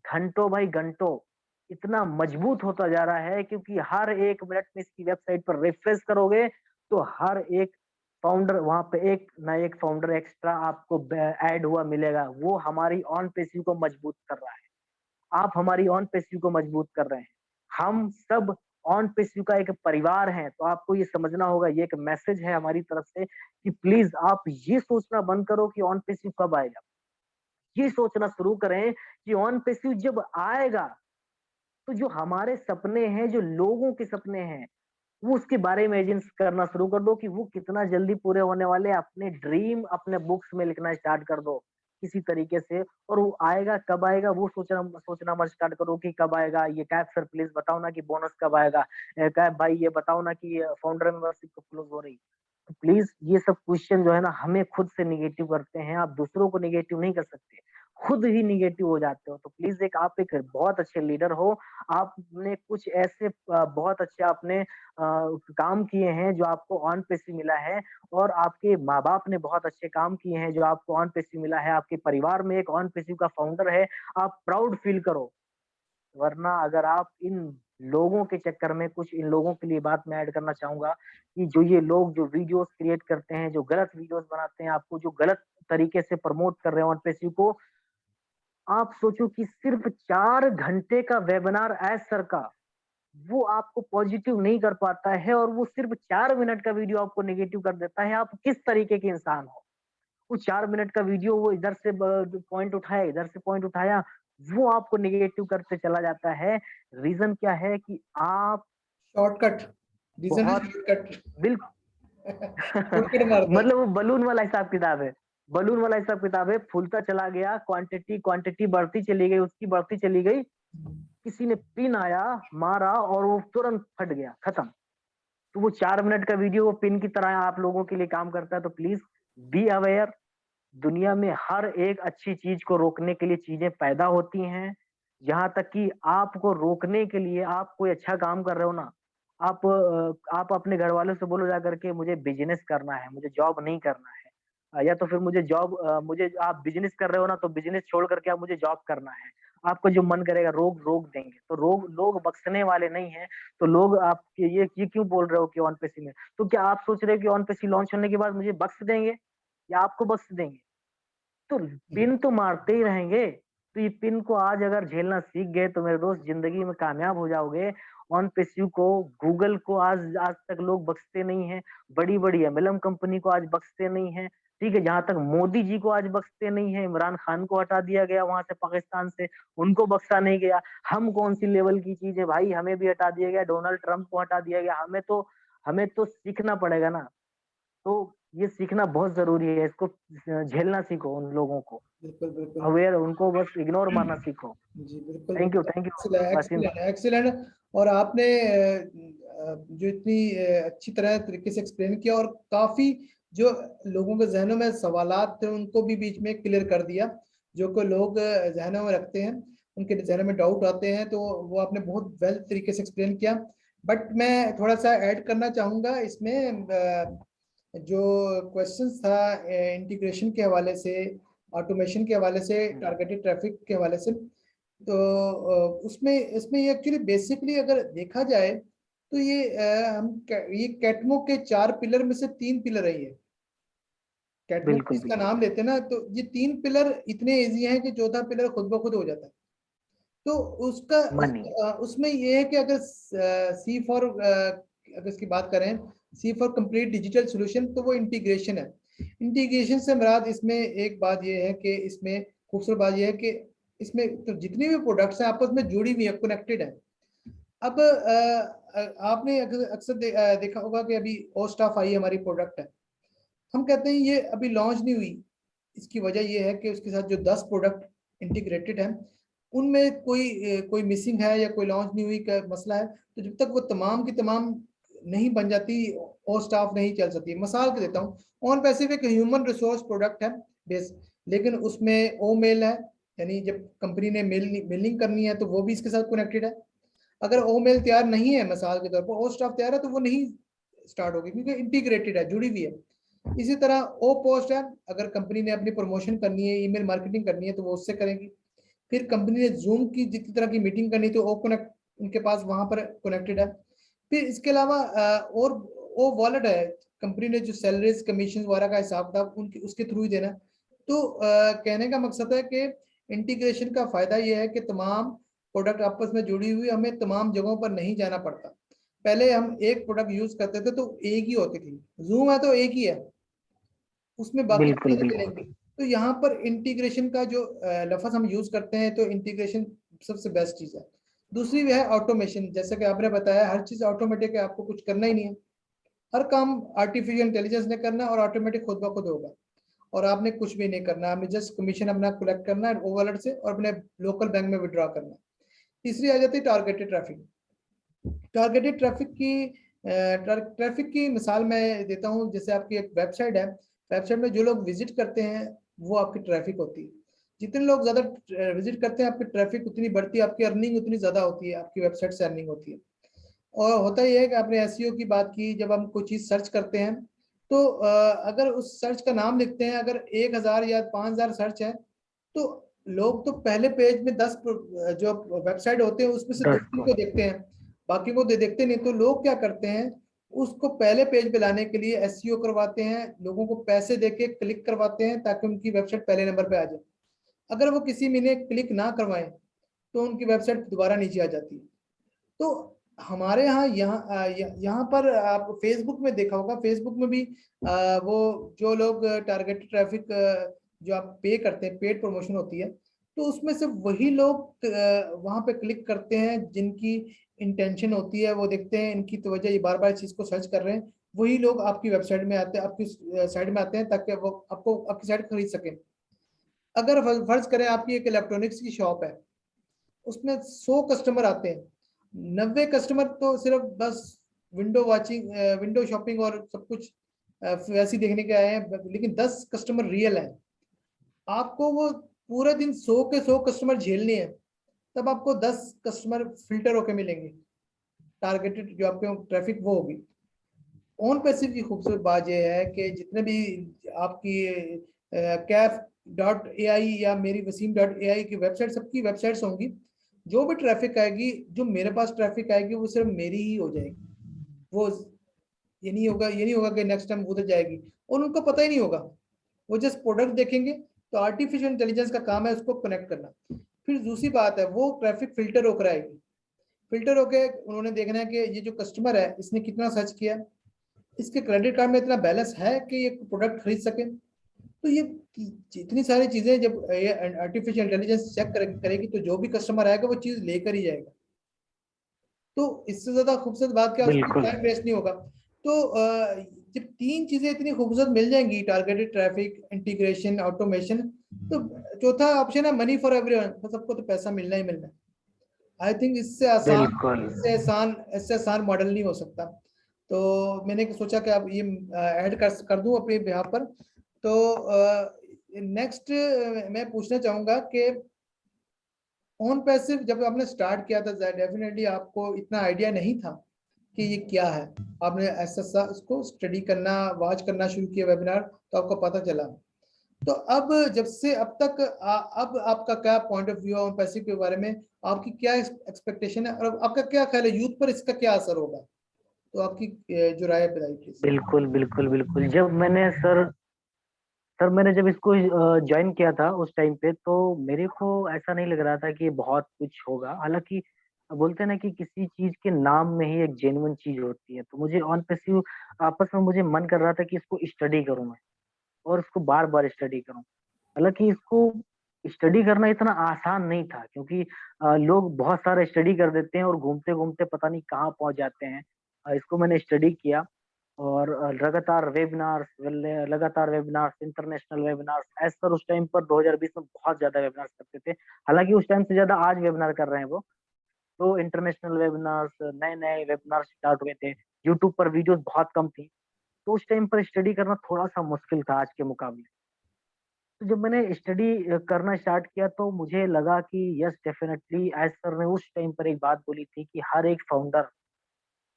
घंटों भाई घंटों इतना मजबूत होता जा रहा है क्योंकि हर 1 मिनट में इसकी वेबसाइट पर रिफ्रेश करोगे तो हर एक फाउंडर वहाँ पे एक ना एक फाउंडर एक्स्ट्रा आपको ऐड हुआ मिलेगा। वो हमारी ऑन पेसिव को मजबूत कर रहा है। आप हमारी ऑन पेसिव को मजबूत कर रहे हैं। हम सब ऑन पेसिव का एक परिवार हैं, तो आपको ये समझना होगा, ये एक मैसेज है हमारी तरफ से कि प्लीज़ आप ये सोचना बंद करो कि ऑन पेसिव कब आएगा। ये सोचना शुरू करें कि ऑन पेसिव जब आएगा तो जो हमारे सपने हैं, जो लोगों के सपने हैं, वो उसके बारे में इमेजिन करना शुरू कर दो कि वो कितना जल्दी पूरे होने वाले हैं। अपने ड्रीम अपने बुक्स में लिखना स्टार्ट कर दो किसी तरीके से, और वो आएगा कब आएगा वो सोचना सोचना मत स्टार्ट करो कि कब आएगा ये कैब, सर प्लीज बताओ ना कि बोनस कब आएगा, कैब भाई ये बताओ ना कि फाउंडर मेंबरशिप कब क्लोज हो रही। तो प्लीज ये सब क्वेश्चन जो है ना हमें खुद से निगेटिव करते हैं, आप दूसरों को निगेटिव नहीं कर सकते, खुद ही निगेटिव हो जाते हो। तो प्लीज आप एक बहुत अच्छे लीडर हो, आपने कुछ ऐसे बहुत अच्छे आपने काम किए हैं जो आपको ऑन पेसी मिला है, और आपके माँ बाप ने बहुत अच्छे काम किए हैं जो आपको ऑन पेसी मिला है, आपके परिवार में एक ऑन पेसी का फाउंडर है, आप प्राउड फील करो। वरना अगर आप इन लोगों के चक्कर में, कुछ इन लोगों के लिए बात मैं ऐड करना चाहूंगा कि जो ये लोग जो वीडियोस क्रिएट करते हैं, जो गलत वीडियोस बनाते हैं, आपको जो गलत तरीके से प्रमोट कर रहे हैं ऑन पेसी को, आप सोचो कि सिर्फ 4 घंटे का वेबिनार एज सर का वो आपको पॉजिटिव नहीं कर पाता है, और वो सिर्फ 4 मिनट का वीडियो आपको नेगेटिव कर देता है। आप किस तरीके के इंसान हो? वो 4 मिनट का वीडियो वो इधर से पॉइंट उठाया, इधर से पॉइंट उठाया, वो आपको नेगेटिव करते चला जाता है। रीजन क्या है कि आप शॉर्टकट, रीजन है बहुत शॉर्टकट। बिल्कुल शॉर्टकट मारते हैं। मतलब वो बलून वाला हिसाब किताब है, बलून वाला हिसाब किताब है, फूलता चला गया, क्वांटिटी क्वांटिटी बढ़ती चली गई, उसकी बढ़ती चली गई, किसी ने पिन आया, मारा और वो तुरंत फट गया, खत्म। तो वो 4 मिनट का वीडियो वो पिन की तरह आप लोगों के लिए काम करता है। तो प्लीज बी अवेयर, दुनिया में हर एक अच्छी चीज को रोकने के लिए चीजें पैदा होती हैं। यहाँ तक कि आपको रोकने के लिए, आप कोई अच्छा काम कर रहे हो ना, आप अपने घर वालों से बोलो जाकर के मुझे बिजनेस करना है, मुझे जॉब नहीं करना है। या तो फिर मुझे आप बिजनेस कर रहे हो ना, तो बिजनेस छोड़ करके आप मुझे जॉब करना है। आपको जो मन करेगा रोक रोक देंगे, तो लोग बख्शने वाले नहीं हैं। तो लोग आपके ये क्यों बोल रहे हो कि ऑन पेसी में, तो क्या आप सोच रहे हो कि ऑन पेसी लॉन्च होने के बाद मुझे बख्श देंगे या आपको बख्श देंगे? तो पिन तो मारते ही रहेंगे। तो ये पिन को आज अगर झेलना सीख गए तो मेरे दोस्त जिंदगी में कामयाब हो जाओगे। ऑन पेस्यू को, गूगल को आज आज तक लोग बख्शते नहीं हैं, बड़ी बड़ी एमएलएम कंपनी को आज बख्शते नहीं है। ठीक है, जहां तक मोदी जी को आज बख्शते नहीं है, इमरान खान को हटा दिया गया वहां से, पाकिस्तान से, उनको बख्शा नहीं गया। हम कौन सी लेवल की चीज है भाई, हमें भी हटा दिया गया, डोनाल्ड ट्रंप को हटा दिया गया। हमें तो सीखना पड़ेगा ना। तो ये सीखना बहुत जरूरी है, इसको झेलना सीखो, उन लोगों को बिल्कुल बिल्कुल। अवेयर, उनको बस इग्नोर मारना सीखो। जी बिल्कुल थैंक यू बिल्कुल, वसीम एक्सीलेंट एक्सीलेंट। और आपने जो इतनी अच्छी तरह तरीके से एक्सप्लेन किया, और काफी जो लोगों के जहनों में सवालात थे उनको भी बीच में क्लियर कर दिया। जो को लोग जहनों में रखते हैं, उनके जहनों में डाउट आते हैं, तो वो आपने बहुत वेल तरीके से एक्सप्लेन किया। बट मैं थोड़ा सा ऐड करना चाहूंगा इसमें, जो क्वेश्चंस था इंटीग्रेशन के हवाले से, ऑटोमेशन के हवाले से, टारगेटेड ट्रैफिक के हवाले से, तो उसमें इसमें ये एक्चुअली बेसिकली अगर देखा जाए तो ये ये कैटमो के 4 पिलर में से 3 पिलर है। ये कैटमो बिल्कुल इसका बिल्कुल। नाम लेते हैं ना, तो ये 3 पिलर इतने इजी हैं कि चौथा पिलर खुद ब खुद हो जाता है। तो मनी। उसमें ये है कि अगर सी फॉर, अगर इसकी बात करें, सी फॉर कंप्लीट डिजिटल सोल्यूशन, तो वो इंटीग्रेशन है। इंटीग्रेशन से मुराद इसमें एक बात ये है कि इसमें खूबसूरत बात ये है कि इसमें तो जितनी भी प्रोडक्ट्स हैं आपस में जुड़ी हुई है, कनेक्टेड है। अब आपने अक्सर देखा होगा कि अभी ओ स्टाफ आई हमारी प्रोडक्ट है, हम कहते हैं ये अभी लॉन्च नहीं हुई। इसकी वजह ये है कि उसके साथ जो 10 प्रोडक्ट इंटीग्रेटेड हैं उनमें कोई मिसिंग है या कोई लॉन्च नहीं हुई का मसला है। तो जब तक वो तमाम की तमाम नहीं बन जाती, और स्टाफ नहीं चल सकती। मिसाल के देता हूँ, on Pacific human resource product है बेस, लेकिन उसमें ओ मेल है, यानी जब कंपनी ने मेलिंग करनी है तो वो भी इसके साथ कनेक्टेड है। अगर ओ मेल तैयार नहीं है, मिसाल के तौर पर ओ स्टाफ तैयार है, तो वो नहीं स्टार्ट होगी क्योंकि इंटीग्रेटेड है, जुड़ी हुई है। इसी तरह ओ पोस्ट है, अगर कंपनी ने अपनी प्रमोशन करनी है, ईमेल मार्केटिंग करनी है, तो वो उससे करेगी। फिर कंपनी ने जूम की जितनी तरह की मीटिंग करनी, तो ओ कनेक्ट उनके पास वहां पर कनेक्टेड है। फिर इसके अलावा और ओ वॉलेट है, कंपनी ने जो सैलरीज कमीशन वगैरह का हिसाब किताब उनकी उसके थ्रू ही देना है। तो कहने का मकसद है कि इंटीग्रेशन का फायदा यह है कि तमाम प्रोडक्ट आपस में जुड़ी हुई, हमें तमाम जगहों पर नहीं जाना पड़ता। पहले हम एक प्रोडक्ट यूज करते थे तो एक ही होती थी, जूम है तो एक ही है, उसमें बाकी बिल्कुल चीजें बिल्कुल। मिलेंगी। तो यहाँ पर इंटीग्रेशन का जो लफ्ज हम यूज करते हैं, तो इंटीग्रेशन सबसे बेस्ट चीज है। दूसरी है ऑटोमेशन, जैसे कि आपने बताया हर चीज ऑटोमेटिक है, आपको कुछ करना ही नहीं है, हर काम आर्टिफिशियल इंटेलिजेंस ने करना है और ऑटोमेटिक खुद ब खुद होगा, और आपने कुछ भी नहीं करना, आपने जस्ट कमीशन अपना कलेक्ट करना है ओवरलेट से और अपने लोकल बैंक में विड्रॉ करना है। तीसरी आ जाती है टारगेटेड ट्रैफिक। टारगेटेड ट्रैफिक की मिसाल मैं देता हूँ, जैसे आपकी एक वेबसाइट है, वेबसाइट में जो लोग विजिट करते हैं वो आपकी ट्रैफिक होती है। जितने लोग ज्यादा विजिट करते हैं आपकी ट्रैफिक उतनी बढ़ती है, आपकी अर्निंग उतनी ज्यादा होती है, आपकी वेबसाइट से अर्निंग होती है। और होता यह है कि आपने एसईओ की बात की, जब हम कोई चीज सर्च करते हैं तो अगर उस सर्च का नाम लिखते हैं, अगर 1000 या 5000 सर्च है, तो लोग तो पहले पेज में 10 जो वेबसाइट होते हैं उसमें से दो 10 तीन को। को देखते हैं, बाकी को देखते नहीं। तो लोग क्या करते हैं, उसको पहले पेज पे लाने के लिए एसईओ करवाते हैं, लोगों को पैसे देके क्लिक करवाते हैं ताकि उनकी वेबसाइट पहले नंबर पे आ जाए। अगर वो किसी महीने क्लिक ना करवाएं तो उनकी वेबसाइट दोबारा नीचे आ जाती है। तो हमारे यहाँ पर आप फेसबुक में देखा होगा, फेसबुक में भी वो जो लोग टारगेटेड ट्रैफिक जो आप पे करते हैं, पेड प्रमोशन होती है, तो उसमें से वही लोग वहां पे क्लिक करते हैं जिनकी इंटेंशन होती है, वो देखते हैं इनकी तो वजह ये बार बार चीज को सर्च कर रहे हैं, वही लोग आपकी वेबसाइट में आते हैं, आपकी साइट में आते हैं ताकि वो आपको आपकी साइट खरीद सकें। अगर फर्ज करें आपकी एक इलेक्ट्रॉनिक्स की शॉप है, उसमें 100 कस्टमर आते हैं, 90 कस्टमर तो सिर्फ बस विंडो वॉचिंग, विंडो शॉपिंग और सब कुछ वैसे ही देखने के आए हैं, लेकिन 10 कस्टमर रियल हैं। आपको वो पूरे दिन 100 के 100 कस्टमर झेलने हैं, तब आपको 10 कस्टमर फिल्टर होके मिलेंगे, टारगेटेड जो आपके ट्रैफिक वो होगी। ऑन पैसिव की खूबसूरत बात यह है कि जितने भी आपकी कैफ डॉट ए आई या मेरी वसीम डॉट ए आई की वेबसाइट, सबकी वेबसाइट्स होंगी, जो भी ट्रैफिक आएगी, जो मेरे पास ट्रैफिक आएगी वो सिर्फ मेरी ही हो जाएगी। वो ये नहीं होगा कि नेक्स्ट टाइम उधर जाएगी, और उनको पता ही नहीं होगा, वो जस्ट प्रोडक्ट देखेंगे। तो आर्टिफिशियल इंटेलिजेंस का काम है उसको कनेक्ट करना। फिर दूसरी बात है, वो ट्रैफिक फिल्टर होकर आएगी, फिल्टर होके उन्होंने देखना है कि ये जो कस्टमर है इसने कितना सर्च किया, इसके क्रेडिट कार्ड में इतना बैलेंस है कि ये प्रोडक्ट खरीद सके। तो ये इतनी सारी चीजें जब ये आर्टिफिशियल इंटेलिजेंस चेक करेगी तो जो भी कस्टमर आएगा वो चीज लेकर ही जाएगा। तो इससे ज्यादा खूबसूरत बात क्या, उसमें बिल्कुल। टाइम वेस्ट नहीं होगा। तो जब तीन चीजें इतनी खूबसूरत मिल जाएंगी, टारगेटेड ट्रैफिक, इंटीग्रेशन, ऑटोमेशन, तो चौथा ऑप्शन है मनी फॉर एवरीवन, तो सबको तो पैसा मिलना ही मिलना है। आई थिंक बिल्कुल। इससे आसान मॉडल नहीं हो सकता। तो मैंने सोचा कि आप ये ऐड कर दूं अपने बिहाफ पर। तो नेक्स्ट मैं पूछना चाहूंगा कि ऑन पैसिव जब आपने स्टार्ट किया था, डेफिनेटली आपको इतना आइडिया नहीं था कि ये क्या है। आपने ऐसा उसको स्टडी करना, वॉच करना शुरू किया वेबिनार, तो आपको पता चला। तो अब जब से अब तक अब आपका क्या पॉइंट ऑफ व्यू है ऑन पैसिव के बारे में, आपकी क्या एक्सपेक्टेशन है और आपका क्या ख्याल है यूथ पर इसका क्या असर होगा? तो आपकी जो राय है बताइए प्लीज। बिल्कुल बिल्कुल बिल्कुल। सर मैंने जब इसको ज्वाइन किया था उस टाइम पे, तो मेरे को ऐसा नहीं लग रहा था कि बहुत कुछ होगा। हालांकि बोलते हैं ना कि किसी चीज के नाम में ही एक जेन्युइन चीज होती है, तो मुझे ऑन पैसिव आपस में मुझे मन कर रहा था कि इसको स्टडी करूं मैं, और इसको बार बार स्टडी करूं। हालांकि इसको स्टडी करना इतना आसान नहीं था, क्योंकि लोग बहुत सारा स्टडी कर देते हैं और घूमते घूमते पता नहीं कहाँ पहुंच जाते हैं। इसको मैंने स्टडी किया, और लगातार webinars, international webinars, as sir उस टाइम पर 2020 में बहुत ज्यादा वेबिनार्स करते थे। हालांकि उस टाइम से ज्यादा आज वेबिनार कर रहे हैं वो। तो इंटरनेशनल वेबिनार्स, नए नए वेबिनार स्टार्ट हुए थे, यूट्यूब पर वीडियोस बहुत कम थी, तो उस टाइम पर स्टडी करना थोड़ा सा मुश्किल था आज के मुकाबले। तो जब मैंने स्टडी करना स्टार्ट किया तो मुझे लगा कि यस डेफिनेटली, एज सर ने उस टाइम पर एक बात बोली थी कि हर एक फाउंडर,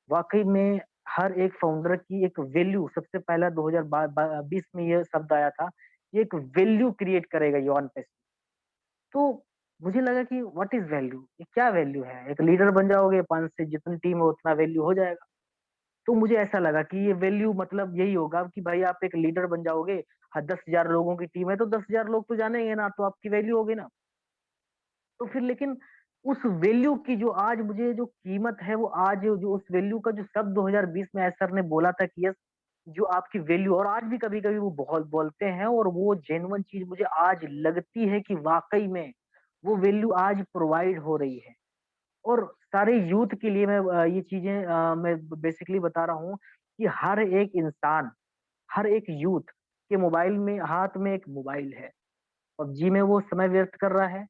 वाकई में हर एक फाउंडर की एक वैल्यू, सबसे पहला 2020 में ये शब्द आया था, ये एक वैल्यू क्रिएट करेगा ये ऑन पैसिव। तो मुझे लगा कि व्हाट इज वैल्यू, ये क्या वैल्यू है? एक लीडर बन जाओगे, 5 से जितनी टीम है उतना वैल्यू हो जाएगा। तो मुझे ऐसा लगा कि ये वैल्यू मतलब यही होगा कि भाई आप एक लीडर बन जाओगे, हाँ 10,000 लोगों की टीम है तो 10,000 लोग तो जानेंगे ना, तो आपकी वैल्यू होगी ना। तो फिर लेकिन उस वैल्यू की जो आज मुझे जो कीमत है, वो आज जो उस वैल्यू का जो शब्द 2020 में सर ने बोला था कि यस, जो आपकी वैल्यू, और आज भी कभी कभी वो बहुत बोलते हैं, और वो जेन्युइन चीज मुझे आज लगती है कि वाकई में वो वैल्यू आज प्रोवाइड हो रही है। और सारे यूथ के लिए मैं ये चीजें मैं बेसिकली बता रहा हूँ कि हर एक इंसान, हर एक यूथ के मोबाइल में, हाथ में एक मोबाइल है। पबजी में वो समय व्यर्थ कर रहा है,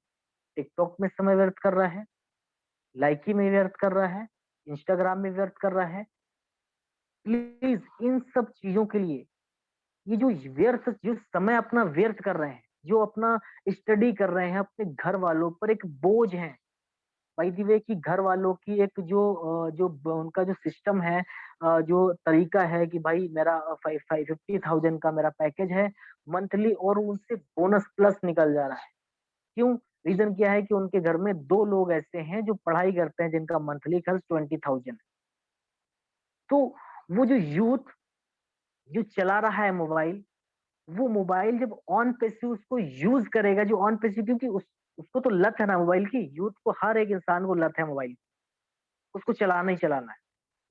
टिकटॉक में समय व्यर्थ कर रहा है, लाइकी में व्यर्थ कर रहा है, इंस्टाग्राम में व्यर्थ कर रहा है। प्लीज इन सब चीजों के लिए, ये जो समय अपना व्यर्थ कर रहे हैं, जो अपना स्टडी कर रहे हैं, अपने घर वालों पर एक बोझ है। बाय द वे कि घर वालों की एक उनका जो सिस्टम है, जो तरीका है कि भाई मेरा 50,000 का मेरा पैकेज है मंथली, और उनसे बोनस प्लस निकल जा रहा है। क्यों? रीजन क्या है कि उनके घर में 2 लोग ऐसे हैं जो पढ़ाई करते हैं, जिनका मंथली खर्च 20,000 है। तो वो जो यूथ जो चला रहा है मोबाइल, वो मोबाइल जब ऑन पे से उसको यूज करेगा, जो ऑन पे से, क्योंकि उसको तो लत है ना मोबाइल की। यूथ को, हर एक इंसान को लत है मोबाइल की, उसको चलाना ही चलाना है।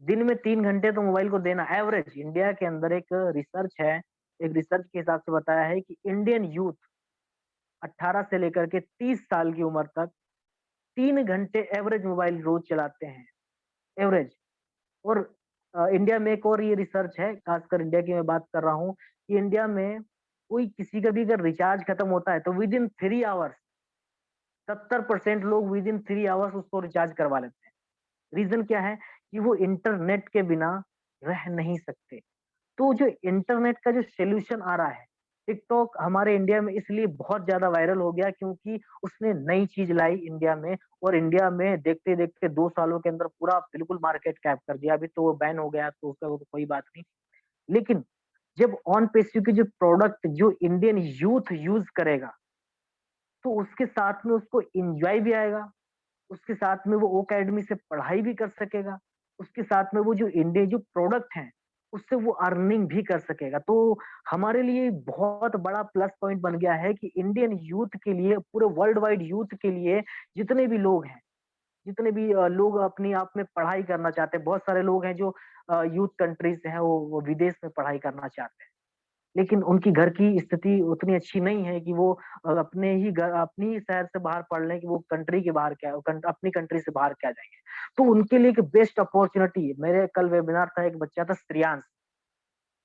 दिन में 3 घंटे तो मोबाइल को देना एवरेज। इंडिया के अंदर एक रिसर्च है, एक रिसर्च के हिसाब से बताया है कि इंडियन यूथ 18 से लेकर के 30 साल की उम्र तक 3 घंटे एवरेज मोबाइल रोज चलाते हैं, एवरेज। और इंडिया में एक और ये रिसर्च है, खासकर इंडिया की मैं बात कर रहा हूँ, कि इंडिया में कोई किसी का भी अगर रिचार्ज खत्म होता है तो विद इन 3 आवर्स 70% लोग विद इन 3 आवर्स उसको रिचार्ज करवा लेते हैं। रीजन क्या है कि वो इंटरनेट के बिना रह नहीं सकते। तो जो इंटरनेट का जो सॉल्यूशन आ रहा है, टिकटॉक हमारे इंडिया में इसलिए बहुत ज्यादा वायरल हो गया क्योंकि उसने नई चीज लाई इंडिया में, और इंडिया में देखते देखते 2 सालों के अंदर पूरा बिल्कुल मार्केट कैप कर दिया। अभी तो वो बैन हो गया तो उसका तो कोई बात नहीं, लेकिन जब ऑन पेस्यू के जो प्रोडक्ट जो इंडियन यूथ यूज करेगा, तो उसके साथ में उसको एंजॉय भी आएगा, उसके साथ में वो अकेडमी से पढ़ाई भी कर सकेगा, उसके साथ में वो जो इंडिया जो प्रोडक्ट हैं, उससे वो अर्निंग भी कर सकेगा। तो हमारे लिए बहुत बड़ा प्लस पॉइंट बन गया है कि इंडियन यूथ के लिए, पूरे वर्ल्ड वाइड यूथ के लिए, जितने भी लोग हैं, जितने भी लोग अपने आप में पढ़ाई करना चाहते हैं, बहुत सारे लोग हैं जो यूथ कंट्रीज हैं, वो विदेश में पढ़ाई करना चाहते हैं, लेकिन उनकी घर की स्थिति उतनी अच्छी नहीं है कि वो अपनी ही शहर से बाहर पढ़ लें, कि वो कंट्री के बाहर क्या, अपनी कंट्री से बाहर क्या जाएंगे। तो उनके लिए एक बेस्ट अपॉर्चुनिटी, मेरे कल वेबिनार था, एक बच्चा था श्रेयांश,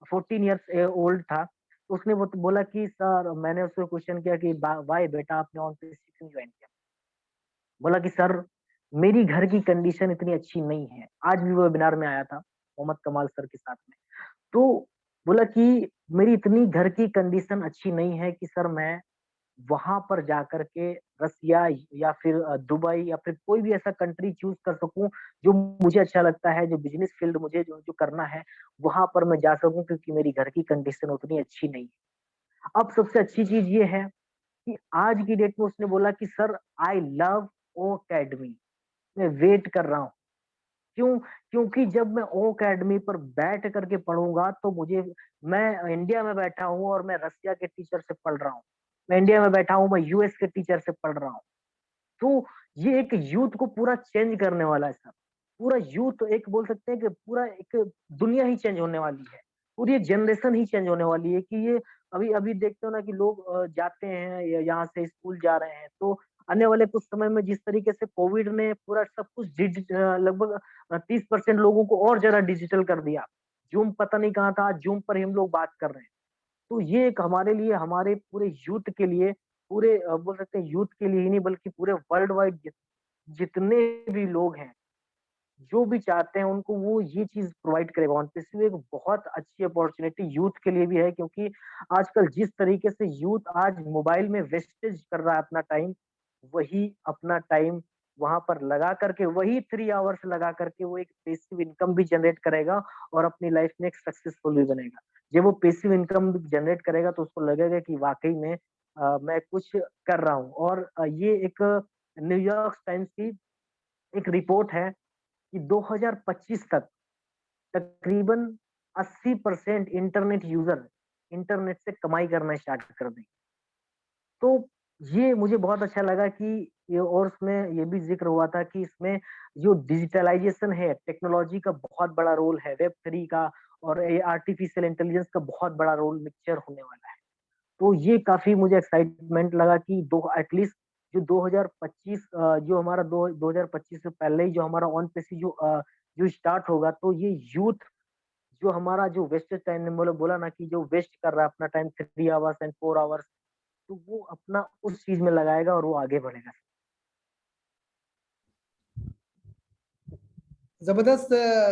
14 ईयर्स ओल्ड था। तो उसने बोला कि सर, मैंने उससे क्वेश्चन किया कि वाई बेटा आपने ऑन क्यों ज्वाइन किया? बोला कि सर, मेरी घर की कंडीशन इतनी अच्छी नहीं है। आज भी वो वेबिनार में आया था मोहम्मद कमाल सर के साथ में। तो बोला कि मेरी इतनी घर की कंडीशन अच्छी नहीं है कि सर मैं वहां पर जाकर के रसिया या फिर दुबई या फिर कोई भी ऐसा कंट्री चूज कर सकूं जो मुझे अच्छा लगता है, जो बिजनेस फील्ड मुझे जो जो करना है, वहां पर मैं जा सकूं, क्योंकि मेरी घर की कंडीशन उतनी अच्छी नहीं है। अब सबसे अच्छी चीज ये है कि आज की डेट में उसने बोला कि sir, I love O academy, मैं वेट कर रहा हूँ। क्यों? क्योंकि जब मैं ओ अकेडमी पर बैठ करके पढ़ूंगा तो मैं इंडिया में बैठा हूँ और मैं रसिया के टीचर से पढ़ रहा हूँ, मैं इंडिया में बैठा हूँ, मैं यूएस के टीचर से पढ़ रहा हूँ। तो ये एक यूथ को पूरा चेंज करने वाला है सर। पूरा यूथ, एक बोल सकते हैं कि पूरा एक दुनिया ही चेंज होने वाली है, पूरी एक जनरेशन ही चेंज होने वाली है। कि ये अभी अभी देखते हो ना कि लोग जाते हैं या यहाँ से स्कूल जा रहे हैं, तो आने वाले कुछ समय में जिस तरीके से कोविड ने पूरा सब कुछ लगभग 30% लोगों को और ज्यादा डिजिटल कर दिया। जूम पता नहीं कहाँ था, आज जूम पर ही हम लोग बात कर रहे हैं। तो ये एक हमारे लिए, हमारे पूरे यूथ के लिए, पूरे बोल सकते हैं यूथ के लिए ही नहीं बल्कि पूरे वर्ल्ड वाइड जितने भी लोग हैं, जो भी चाहते हैं उनको वो ये चीज प्रोवाइड करेगा। ऑनपेसिव एक बहुत अच्छी अपॉर्चुनिटी यूथ के लिए भी है, क्योंकि आजकल जिस तरीके से यूथ आज मोबाइल में वेस्टेज कर रहा है अपना टाइम, वही अपना टाइम वहां पर लगा करके, वही 3 आवर्स लगा करके वो एक पेसिव इनकम भी जनरेट करेगा और अपनी लाइफ में एक सक्सेसफुल भी बनेगा। जब वो पेसिव इनकम जनरेट करेगा तो उसको लगेगा कि वाकई में मैं कुछ कर रहा हूँ। और ये एक न्यूयॉर्क टाइम्स की एक रिपोर्ट है कि 2025 तक तकरीबन 80% इंटरनेट यूजर इंटरनेट से कमाई करना स्टार्ट कर देंगे। तो ये मुझे बहुत अच्छा लगा कि ये, और उसमें ये भी जिक्र हुआ था कि इसमें जो डिजिटलाइजेशन है, टेक्नोलॉजी का बहुत बड़ा रोल है, वेब 3 का और ये आर्टिफिशियल इंटेलिजेंस का बहुत बड़ा रोल मिक्सचर होने वाला है। तो ये काफी मुझे एक्साइटमेंट लगा कि दो एटलीस्ट जो 2025 जो हमारा 2025 से पहले ही जो हमारा ऑन पेसी जो स्टार्ट होगा, तो ये यूथ जो हमारा जो वेस्टेज टाइम ने बोला ना कि जो वेस्ट कर रहा है अपना टाइम 3 आवर्स एंड 4 आवर्स, तो वो अपना उस चीज में लगाएगा और वो आगे बढ़ेगा। जबरदस्त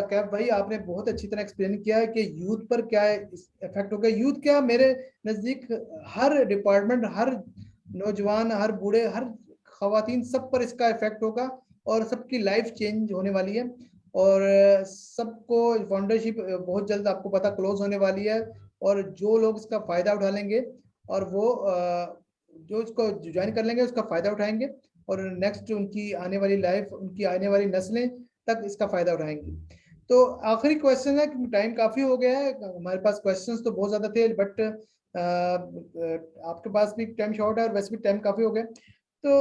कैफ भाई, आपने बहुत अच्छी तरह एक्सप्लेन किया है कि यूथ पर क्या इफेक्ट होगा। यूथ क्या, मेरे नजदीक हर डिपार्टमेंट, हर नौजवान, हर बूढ़े, हर खवातीन, सब पर इसका इफेक्ट होगा और सबकी लाइफ चेंज होने वाली है। और सबको फाउंडरशिप बहुत जल्द आपको पता क्लोज होने वाली है, और जो लोग इसका फायदा उठा लेंगे और वो जो इसको ज्वाइन कर लेंगे उसका फायदा उठाएंगे, और नेक्स्ट उनकी आने वाली लाइफ, उनकी आने वाली नस्लें तक इसका फायदा उठाएंगे। तो आखिरी क्वेश्चन है, टाइम काफी हो गया है हमारे पास, क्वेश्चंस तो बहुत ज्यादा थे बट आपके पास भी टाइम शॉर्ट है और वैसे भी टाइम काफी हो गया। तो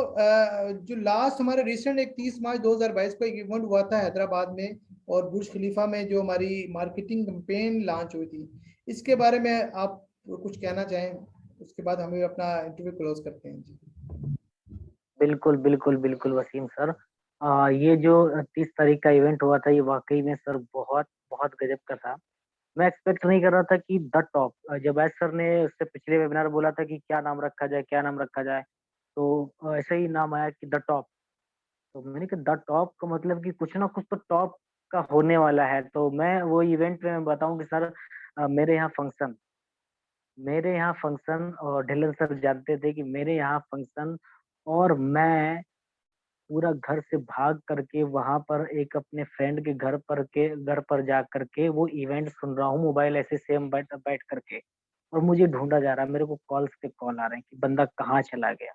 जो लास्ट हमारे रिसेंट एक 30 मार्च 2022 को एक इवेंट हुआ था हैदराबाद में और बुर्ज खलीफा में, जो हमारी मार्केटिंग कैंपेन लॉन्च हुई थी, इसके बारे में आप कुछ कहना चाहें, उसके बाद हमें अपना इंटरव्यू क्लोज करते हैं जी। बिल्कुल, बिल्कुल, बिल्कुल वसीम सर। ये जो 30 तारीख का इवेंट हुआ था, ये वाक़ई में सर बहुत, बहुत गज़ब का था। मैं एक्सपेक्ट नहीं कर रहा था कि द टॉप, जब एस सर ने उससे पिछले वेबिनार बोला था कि क्या नाम रखा जाए, क्या नाम रखा जाए? तो ऐसे ही नाम आया कि द टॉप। तो मैंने कहा द टॉप का मतलब कि कुछ ना कुछ तो टॉप का होने वाला है। तो मैं वो इवेंट में बताऊँ कि सर, मेरे यहाँ फंक्शन और ढिल्लन सर जानते थे कि मेरे यहाँ फंक्शन, और मैं पूरा घर से भाग करके वहां पर एक अपने फ्रेंड के घर पर जा करके वो इवेंट सुन रहा हूँ, मोबाइल ऐसे सेम बैठ बैठ करके, और मुझे ढूंढा जा रहा है, मेरे को कॉल्स पे कॉल आ रहे हैं कि बंदा कहाँ चला गया।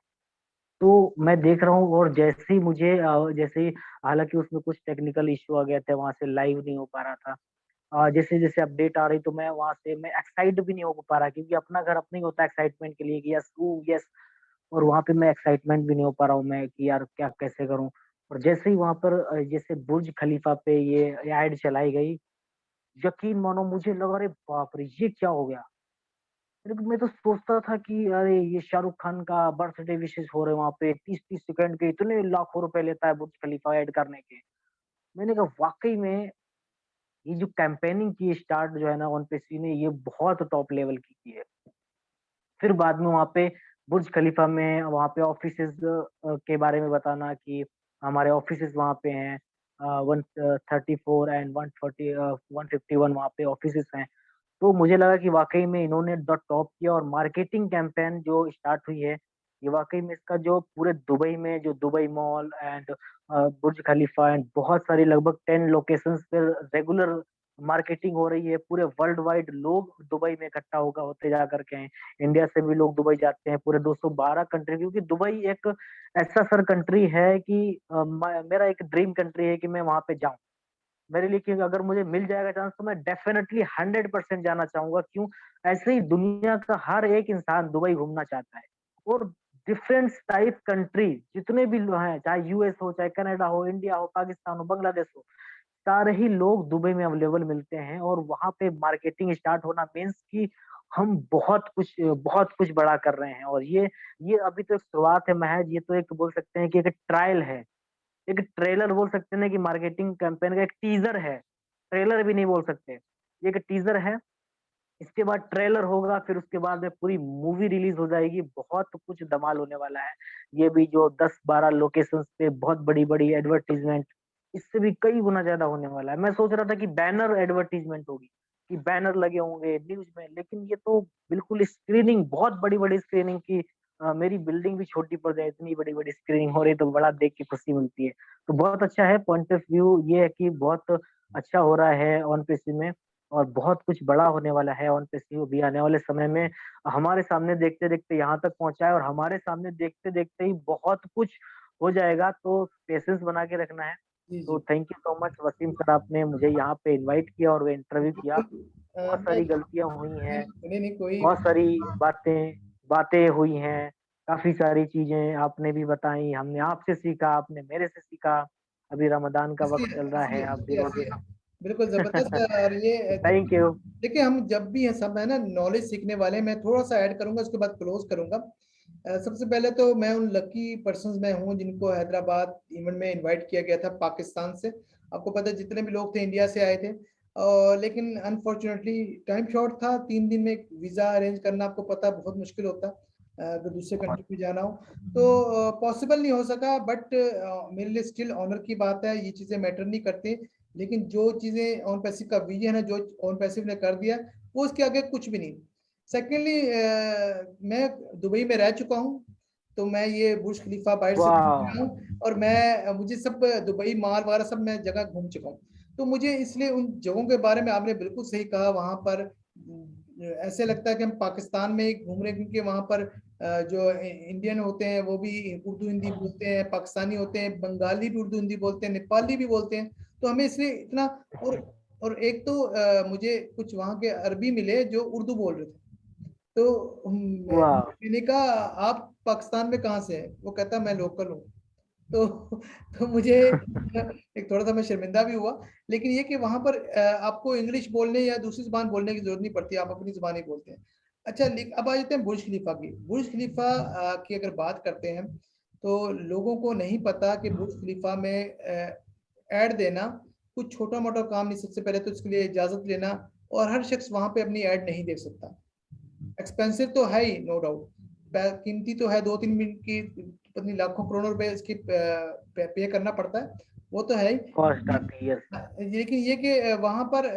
तो मैं देख रहा हूँ, और जैसे ही, हालांकि उसमें कुछ टेक्निकल इश्यू आ गया था, वहां से लाइव नहीं हो पा रहा था। जैसे जैसे अपडेट आ रही, तो मैं वहां से मैं एक्साइट भी नहीं हो पा रहा, क्योंकि अपना घर अपने ही होता है एक्साइटमेंट के लिए कि यस यस। और वहां पे मैं एक्साइटमेंट भी नहीं हो पा रहा हूँ मैं कि यार क्या कैसे करूं। और जैसे ही वहां पर जैसे बुर्ज खलीफा पे ये ऐड चलाई गई, यकीन मानो मुझे लगा अरे बाप रे ये क्या हो गया। मैं तो सोचता था कि अरे ये शाहरुख खान का बर्थडे विशेष हो रहे वहां पे, 30-30 सेकंड के इतने लाखों रुपए लेता है बुर्ज खलीफा ऐड करने के। मैंने कहा वाकई में ये जो कैंपेनिंग की स्टार्ट जो है ना ओनपेसी ने, ये बहुत टॉप लेवल की है। फिर बाद में वहाँ पे बुर्ज खलीफा में वहाँ पे ऑफिसेज के बारे में बताना कि हमारे ऑफिसेज वहाँ पे हैं, 134 एंड 140 151 वहाँ पे ऑफिसेज हैं। तो मुझे लगा कि वाकई में इन्होंने द टॉप किया, और मार्केटिंग कैंपेन जो स्टार्ट हुई है, ये वाकई में इसका जो पूरे दुबई में जो Dubai mall and Burj Khalifa and बहुत सारी लगभग 10 लोकेशंस पे रेगुलर मार्केटिंग हो रही है। पूरे वर्ल्ड वाइड लोग दुबई में इकट्ठा होगा होते जा करके हैं। इंडिया से भी लोग दुबई जाते हैं, पूरे 212 कंट्री, क्योंकि दुबई एक ऐसा सर कंट्री है कि मेरा एक ड्रीम कंट्री है कि मैं वहां पे जाऊं। मेरे लिए, क्योंकि अगर मुझे मिल जाएगा चांस तो मैं डेफिनेटली 100% जाना चाहूंगा। क्यों? ऐसे ही दुनिया का हर एक इंसान दुबई घूमना चाहता है। और डिफरेंट टाइप कंट्री जितने भी लोग हैं, चाहे यूएस हो, चाहे कनाडा हो, इंडिया हो, पाकिस्तान हो, बांग्लादेश हो, सारे ही लोग दुबई में अवेलेबल मिलते हैं। और वहां पे मार्केटिंग स्टार्ट होना मीन्स कि हम बहुत कुछ बड़ा कर रहे हैं। और ये अभी तो एक शुरुआत है महज, ये तो एक बोल सकते हैं कि एक ट्रायल है, एक ट्रेलर बोल सकते हैं ना, कि मार्केटिंग कैंपेन का एक टीजर है, ट्रेलर भी नहीं बोल सकते, ये एक टीजर है। इसके बाद ट्रेलर होगा, फिर उसके बाद में पूरी मूवी रिलीज हो जाएगी, बहुत कुछ धमाल होने वाला है। ये भी जो 10-12 लोकेशंस पे बहुत बड़ी बड़ी एडवर्टीजमेंट, इससे भी कई गुना ज्यादा होने वाला है। मैं सोच रहा था कि बैनर एडवर्टीजमेंट होगी, कि बैनर लगे होंगे न्यूज में, लेकिन ये तो बिल्कुल स्क्रीनिंग, बहुत बड़ी बड़ी स्क्रीनिंग की। मेरी बिल्डिंग भी छोटी पड़ जाए, इतनी बड़ी बड़ी स्क्रीनिंग हो रही है, तो बड़ा देख के खुशी मिलती है। तो बहुत अच्छा है, पॉइंट ऑफ व्यू ये है कि बहुत अच्छा हो रहा है ऑन पीसी में, और बहुत कुछ बड़ा होने वाला है ऑन पेसी भी आने वाले समय में। हमारे सामने देखते देखते यहाँ तक पहुंचा है, और हमारे सामने देखते देखते ही बहुत कुछ हो जाएगा। तो पेशेंस बना के रखना है। जी तो जी। Thank you so much Wasim sir, आपने मुझे यहाँ पे इनवाइट किया और वो इंटरव्यू किया। बहुत मैं सारी गलतियां हुई हैं, नहीं नहीं कोई। बहुत सारी बातें बातें हुई हैं, काफी सारी चीजें आपने भी बताई, हमने आपसे सीखा, आपने मेरे से सीखा। अभी रमजान का हंसी वक्त है, चल रहा हंसी है, है, आप भी हंसी है, हंसी रोजे। है। बिल्कुल जबरदस्त है। और ये थैंक यू। देखिए, हम जब भी हैं सब है ना नॉलेज सीखने वाले हैं। मैं थोड़ा सा ऐड करूंगा, उसके बाद क्लोज करूंगा। सबसे पहले तो मैं उन लकी पर्सन्स में हूँ जिनको हैदराबाद इवेंट में इनवाइट किया गया था पाकिस्तान से। आपको पता है जितने भी लोग थे इंडिया से आए थे, लेकिन अनफॉर्चुनेटली टाइम शॉर्ट था। 3 दिन में वीज़ा अरेंज करना आपको पता है बहुत मुश्किल होता है अगर दूसरे कंट्री में जाना हो, तो पॉसिबल नहीं हो सका। बट मेरे लिए स्टिल ऑनर की बात है, ये चीज़ें मैटर नहीं करती। लेकिन जो चीज़ें ऑन पैसिव का विजन है, जो ऑन पैसिव ने कर दिया, वो उसके आगे कुछ भी नहीं। सेकेंडली मैं दुबई में रह चुका हूँ, तो मैं ये बुर्ज खलीफा बाहर से देख वाह। रहा हूँ, और मैं मुझे सब दुबई माल वगैरह सब मैं जगह घूम चुका हूँ। तो मुझे इसलिए उन जगहों के बारे में आपने बिल्कुल सही कहा, वहाँ पर ऐसे लगता है कि हम पाकिस्तान में ही घूम रहे हैं, क्योंकि वहाँ पर जो इंडियन होते हैं वो भी उर्दू हिंदी बोलते हैं, पाकिस्तानी होते हैं बंगाली भी उर्दू हिंदी बोलते हैं, नेपाली भी बोलते हैं। तो हमें इसलिए इतना, और एक तो मुझे कुछ वहाँ के अरबी मिले जो उर्दू बोल रहे थे। तो वाह। मैंने कहा आप पाकिस्तान में कहाँ से हैं? वो कहता मैं लोकल हूँ। तो तो मुझे एक थोड़ा सा मैं शर्मिंदा भी हुआ। लेकिन ये कि वहाँ पर आपको इंग्लिश बोलने या दूसरी ज़ुबान बोलने की ज़रूरत नहीं पड़ती, आप अपनी ज़ुबान ही बोलते हैं। अच्छा, अब आ जाते हैं बुर्ज खलीफा की। बुर्ज खलीफा की अगर बात करते हैं, तो लोगों को नहीं पता कि बुर्ज खलीफा में ऐड देना कुछ छोटा-मोटा काम नहीं। सबसे पहले तो इसके लिए इजाज़त लेना, और हर शख्स वहाँ पे अपनी ऐड नहीं दे सकता। एक्सपेंसिव तो है ही, नो डाउट, कीमती तो है। 2-3 मिनट की पत्नी लाखों करोड़ों रुपए इसकी पे करना पड़ता है, वो तो है ही। कॉस्ट आती है। लेकिन ये कि वहाँ पर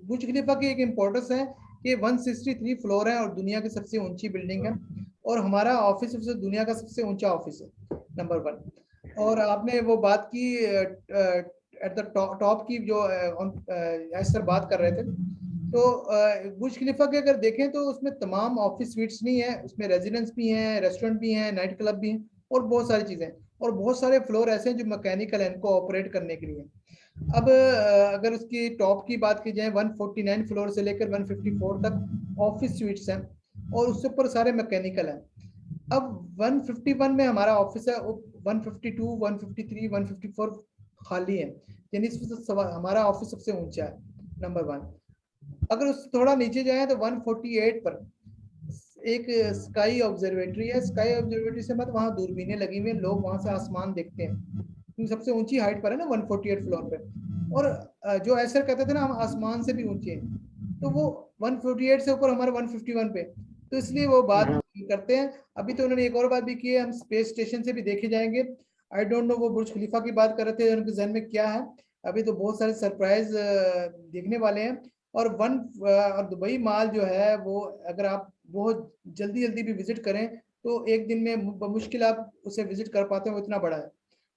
बुर्ज खलीफा की एक इम्पोर्टेंस है कि 163 फ्लोर है और दुनिया की सबसे ऊंची बिल्डिंग है, और हमारा ऑफिस सबसे दुनिया का सबसे ऊंचा ऑफिस है, नंबर 1। और आपने वो बात की एट द टॉप की, जो सर बात कर रहे थे, तो बुर्ज खलीफा के अगर देखें तो उसमें तमाम ऑफिस स्वीट्स नहीं है, उसमें रेजिडेंस भी हैं, रेस्टोरेंट भी हैं, नाइट क्लब भी हैं, और बहुत सारी चीज़ें, और बहुत सारे फ्लोर ऐसे हैं जो मैकेनिकल हैं इनको ऑपरेट करने के लिए। अब अगर उसकी टॉप की बात की जाए, 149 फ्लोर से लेकर 154 तक ऑफिस स्वीट्स हैं, और उससे ऊपर सारे मैकेनिकल हैं। अब 151 में हमारा ऑफिस है, 152, 153, 154 खाली है, यानी हमारा ऑफिस सबसे ऊंचा है, नंबर 1। अगर उससे थोड़ा नीचे जाए तो 148 पर एक स्काई ऑब्जर्वेटरी है। स्काई ऑब्जर्वेटरी से मतलब वहाँ दूरबीनें लगी हुई हैं, लोग वहाँ से आसमान देखते हैं, क्योंकि सबसे ऊंची हाइट पर है ना, 148 फ्लोर पे। और जो ऐसा कहते थे ना हम आसमान से भी ऊंचे हैं, तो वो 148 से ऊपर हमारे 151 पे, तो इसलिए वो बात करते हैं। अभी तो उन्होंने एक और बात भी की है, हम स्पेस स्टेशन से भी देखे जाएंगे। आई डोंट नो वो बुर्ज खलीफा की बात कर रहे थे, उनके जहन में क्या है। अभी तो बहुत सारे सरप्राइज देखने वाले हैं। और और दुबई माल जो है वो, अगर आप बहुत जल्दी जल्दी भी विजिट करें तो एक दिन में मुश्किल आप उसे विजिट कर पाते हैं, वो इतना बड़ा है।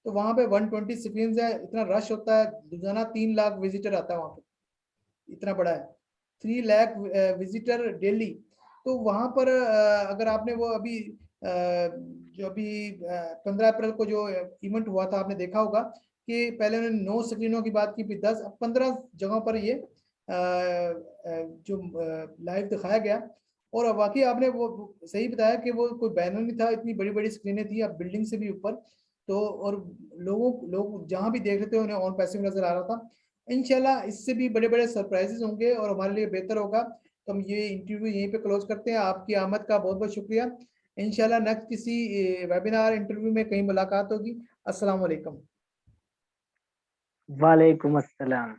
तो वहाँ पे 120 स्क्रीन है, इतना रश होता है, रोजाना 3 लाख विजिटर आता है वहाँ पे, इतना बड़ा है, 3 लाख विजिटर डेली। तो वहाँ पर अगर आपने वो अभी जो अभी 15 अप्रैल को जो इवेंट हुआ था, आपने देखा होगा कि पहले उन्होंने 9 स्क्रीनों की बात की, फिर 10, अब 15 जगहों पर ये जो लाइव दिखाया गया। और वाकई आपने वो सही बताया कि वो कोई बैनर नहीं था, इतनी बड़ी बड़ी स्क्रीनें थी, अब बिल्डिंग से भी ऊपर। तो और लोग जहां भी देख रहे थे उन्हें ऑन पैसिव नजर आ रहा था। इंशाल्लाह इससे भी बड़े बड़े सरप्राइजेस होंगे और हमारे लिए बेहतर होगा। तो हम ये इंटरव्यू यहीं पे क्लोज करते हैं। आपकी आमद का बहुत बहुत शुक्रिया। इंशाल्लाह नेक्स्ट किसी वेबिनार इंटरव्यू में कहीं मुलाकात होगी। अस्सलाम वालेकुम। वालेकुम अस्सलाम।